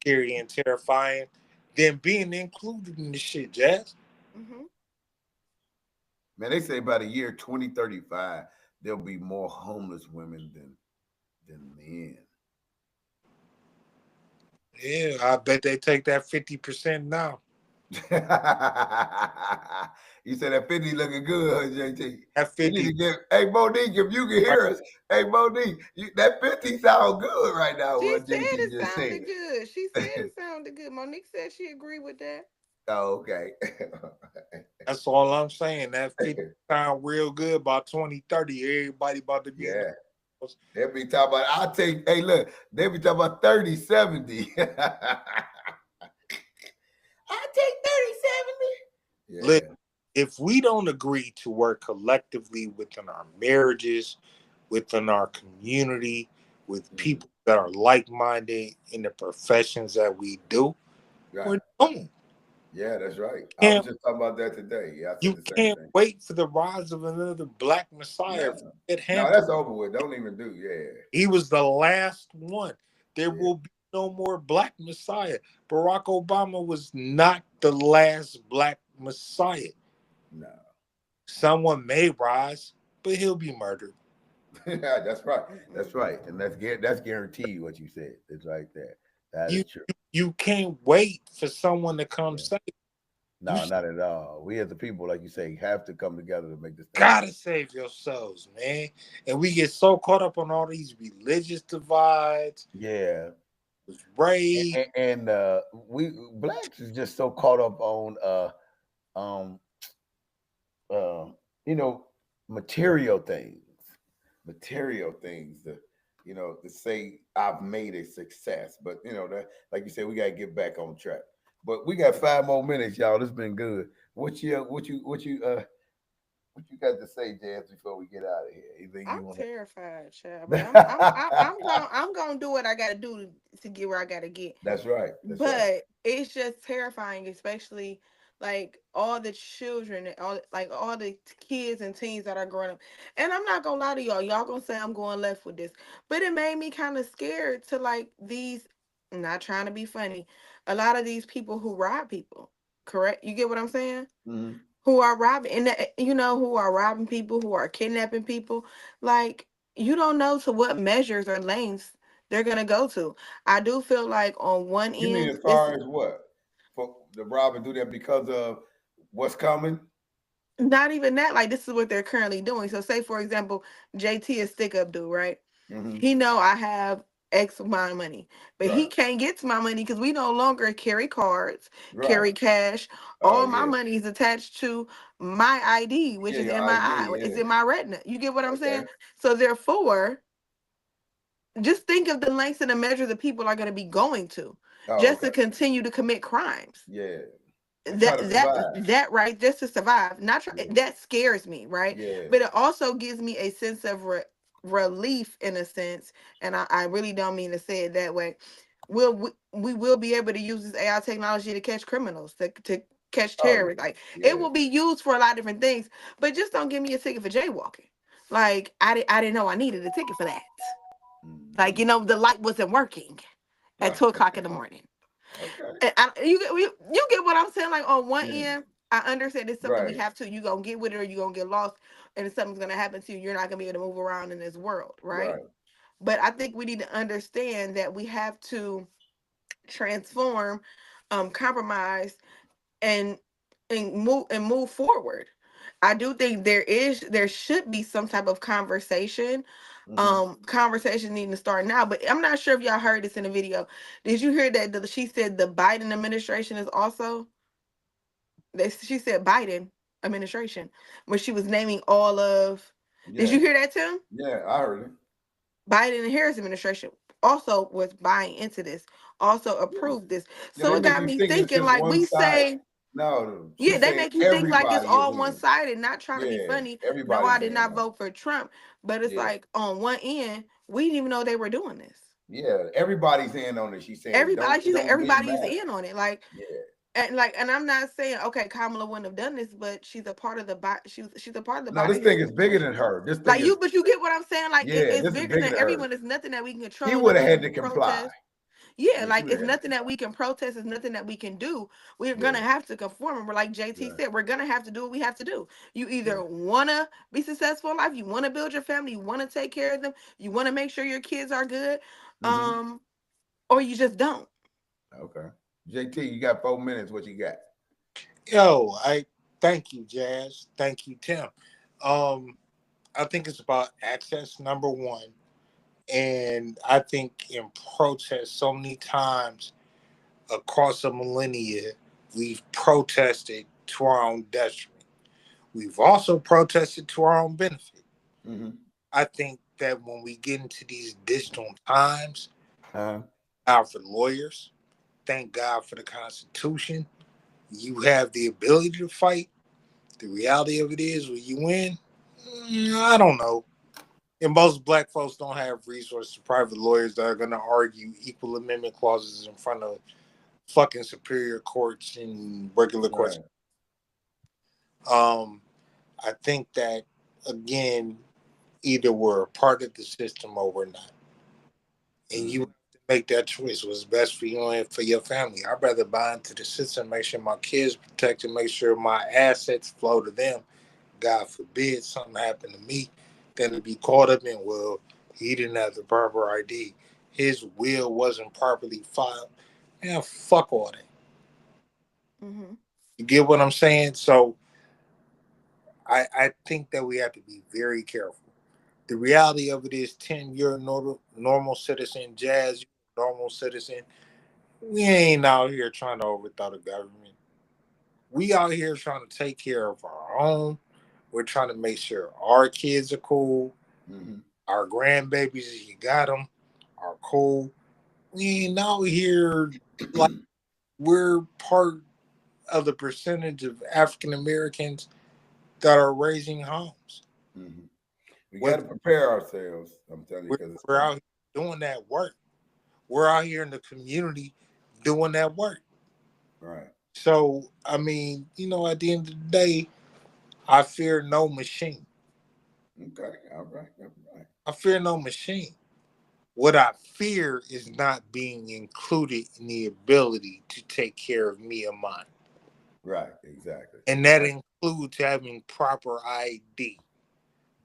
E: scary and terrifying than being included in this shit, Jazz.
D: Mm-hmm.
C: Man, they say by the year 2035, there'll be more homeless women than men.
E: Yeah, I bet they take that 50% now.
C: You said that 50 looking good, huh, JT?
E: That 50.
C: Hey, Monique, if you can hear us, hey, Monique, that 50 sound good right now.
D: She
C: what
D: said
C: JT
D: it
C: just
D: sounded
C: said.
D: good. She said it sounded good. Monique said she agreed with that.
C: Oh, okay.
E: That's all I'm saying. That 50 sound real good by 2030. Everybody about to be
C: in the They'll be talking about, they'll be talking about 30, 70. I take 30, 70.
E: Look, if we don't agree to work collectively within our marriages, within our community, with people that are like-minded in the professions that we do, we're doomed.
C: Yeah, that's right. I was just talking about that today. Yeah,
E: you can't wait for the rise of another black messiah.
C: No, that's over with. Don't even do. Yeah,
E: he was the last one. There will be no more black messiah. Barack Obama was not the last black messiah.
C: No,
E: someone may rise, but he'll be murdered.
C: That's right. That's right, and that's guaranteed. What you said. It's right there. That is true.
E: You can't wait for someone to come save.
C: No, not at all. We as the people, like you say, have to come together to make this thing.
E: Gotta save yourselves, man. And we get so caught up on all these religious divides.
C: Yeah.
E: Race.
C: And we blacks is just so caught up on material things. To say I've made a success, but that, like you said, we gotta get back on track. But we got 5 more minutes, y'all. This has been good. What you What you got to say, Jazz, before we get out of here? Anything
D: I'm
C: you want
D: terrified, child, but I'm gonna do what I gotta do to get where I gotta get.
C: That's right. That's right.
D: But it's just terrifying, especially like all the children, all the kids and teens that are growing up. And I'm not gonna lie to y'all. Y'all gonna say I'm going left with this, but it made me kind of scared to like these. Not trying to be funny. A lot of these people who rob people, correct? You get what I'm saying?
C: Mm-hmm.
D: Who are robbing, and who are robbing people, who are kidnapping people. Like you don't know to what measures or lengths they're gonna go to. I do feel like on one
C: You mean
D: end,
C: as
D: it's
C: far as what? For the rob and do that because of what's coming?
D: not even that. Like this is what they're currently doing. So, say for example, JT is stick up dude, right?
C: Mm-hmm.
D: He know I have X amount of money, but he
C: Right.
D: can't get to my money because we no longer carry cards, carry
C: Right.
D: cash.
C: Oh
D: All my
C: yeah.
D: money is attached to my ID, which
C: Yeah,
D: is
C: your
D: in my eye,
C: ID.
D: it's
C: Yeah.
D: in my retina. You get what I'm saying?
C: Okay.
D: So therefore, just think of the lengths and the measures that people are going to be going to
C: Oh,
D: just
C: okay.
D: to continue to commit crimes.
C: Yeah. And try
D: that
C: to
D: that
C: survive.
D: that right, just to survive, not try,
C: Yeah.
D: that scares me, right?
C: Yeah.
D: But it also gives me a sense of relief in a sense, and I really don't mean to say it that way. We will be able to use this AI technology to catch criminals, to catch
C: Oh
D: terrorists. Like
C: yeah.
D: it will be used for a lot of different things, but just don't give me a ticket for jaywalking. Like I didn't know I needed a ticket for that. Like the light wasn't working at 2 o'clock in the morning.
C: Okay.
D: And you get what I'm saying? Like on one
C: Yeah.
D: end, I understand it's something we
C: Right.
D: have to. You gonna get with it, or you gonna get lost, and something's gonna happen to you. You're not gonna be able to move around in this world, right?
C: Right.
D: But I think we need to understand that we have to transform, compromise, and move forward. I do think there should be some type of conversation. Conversation needing to start now, but I'm not sure if y'all heard this in the video. Did you hear that she said the Biden administration is also, she said Biden administration when she was naming all of, did
C: Yeah.
D: you hear that, Tim?
C: Yeah, I heard it.
D: Biden and Harris administration also was buying into this, also approved this.
C: Yeah,
D: So
C: they
D: it
C: make
D: got
C: you
D: me
C: think it's
D: thinking,
C: just
D: like
C: one
D: we
C: side.
D: say,
C: No,
D: yeah,
C: she's
D: they
C: saying
D: make you think like it's
C: everybody is
D: all
C: in.
D: one sided, not trying to be
C: Yeah,
D: funny. No, I
C: everybody's
D: did
C: in
D: not
C: on it.
D: vote for Trump, but it's
C: Yeah.
D: like on one end, we didn't even know they were doing this.
C: Yeah, everybody's in on it. She's saying
D: Everybody,
C: it
D: she said
C: don't really
D: everybody is
C: matter.
D: in on it. Like,
C: Yeah.
D: and I'm not saying okay, Kamala wouldn't have done this, but she's a part of the she's a part of the
C: No, this
D: Biden
C: thing is bigger
D: administration.
C: than her. This thing
D: Like
C: is
D: but you get what I'm saying? Like
C: yeah,
D: it's
C: this is
D: bigger
C: bigger
D: than
C: than her.
D: everyone. It's nothing that we can control.
C: He would have
D: Nothing
C: had
D: we
C: to
D: can
C: comply.
D: protest. Yeah,
C: Yeah,
D: like
C: she
D: it's
C: would have had to
D: nothing that we can protest. It's nothing that we can do. We're
C: Yeah.
D: gonna have to conform. And we're like JT
C: Right.
D: said, we're gonna have to do what we have to do. You either
C: Yeah.
D: wanna be successful in life, you wanna build your family, you wanna take care of them, you wanna make sure your kids are good, or you just don't.
C: Okay. JT, you got 4 minutes. What you got?
E: Yo, I thank you, Jazz. Thank you, Tim. I think it's about access, number one. And I think in protest, so many times across the millennia, we've protested to our own detriment. We've also protested to our own benefit. I think that when we get into these digital times, God for lawyers, thank God for the Constitution. You have the ability to fight. The reality of it is, when you win, I don't know. And most black folks don't have resources to private lawyers that are going to argue equal amendment clauses in front of fucking superior courts and regular courts. I think that, again, either we're a part of the system or we're not. And you have to make that choice. What's best for you and for your family. I'd rather buy into the system, make sure my kids protected, make sure my assets flow to them. God forbid something happened to me, than to be caught up in, well, he didn't have the proper ID. His will wasn't properly filed. Man, fuck all that. You get what I'm saying? So I think that we have to be very careful. The reality of it is, Tim, you're a normal citizen. Jazz, you're a normal citizen. We ain't out here trying to overthrow the government. We out here trying to take care of our own. We're trying to make sure our kids are cool. Our grandbabies, you got them, are cool. We ain't out here like we're part of the percentage of African Americans that are raising homes.
C: Mm-hmm. We got to prepare ourselves. I'm telling you, because
E: we're out here doing that work. We're out here in the community doing that work.
C: Right.
E: So, I mean, you know, at the end of the day, I fear no machine.
C: Okay. All right.
E: I fear no machine. What I fear is not being included in the ability to take care of me and mine.
C: Right. Exactly.
E: And that includes having proper ID.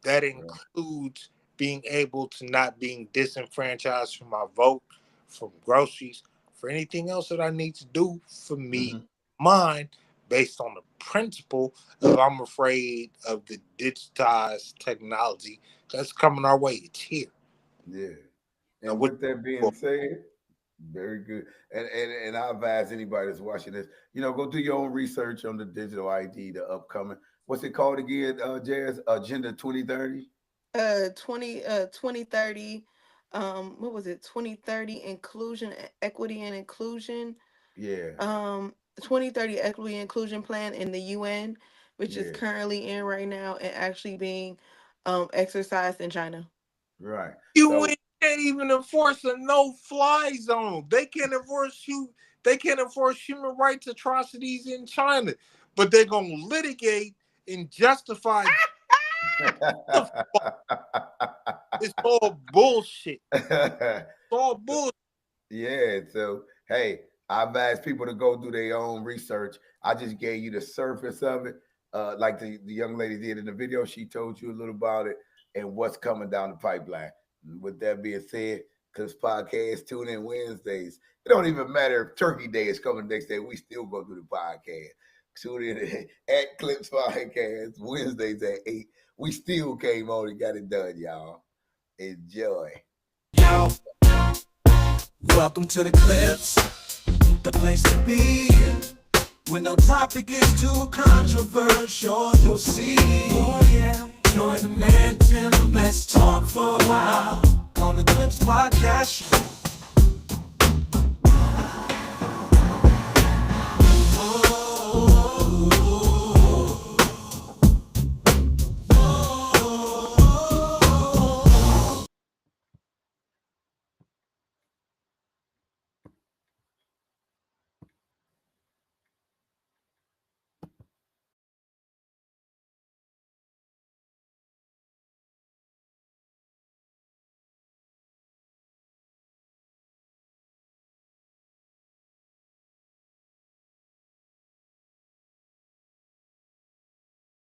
E: That includes being able to not being disenfranchised from my vote, from groceries, for anything else that I need to do for me, mine, based on the principle of I'm afraid of the digitized technology that's coming our way. It's here.
C: Yeah. And with that being said, very good. And I advise anybody that's watching this, you know, go do your own research on the digital ID, the upcoming. What's it called again, Jazz? Agenda 2030?
D: 2030. What was it? 2030 inclusion, equity and inclusion.
C: Yeah.
D: 2030 equity and inclusion plan in the UN, which is currently in right now and actually being exercised in China.
C: Right.
E: UN can't even enforce a no-fly zone. They can't enforce human rights atrocities in China, but they're gonna litigate and justify. It's all bullshit. It's all bullshit.
C: Yeah. So hey, I advise people to go do their own research. I just gave you the surface of it, like the young lady did in the video. She told you a little about it and what's coming down the pipeline. With that being said, because podcast tune in Wednesdays. It don't even matter if Turkey Day is coming next day. We still go do the podcast. Tune in at Clips Podcast Wednesdays at 8. We still came on and got it done, y'all. Enjoy.
J: Yo, welcome to the Clips, the place to be. When no topic is too controversial, you'll see. Oh yeah, join the man, Tim. Let's talk for a while on the Clips Podcast.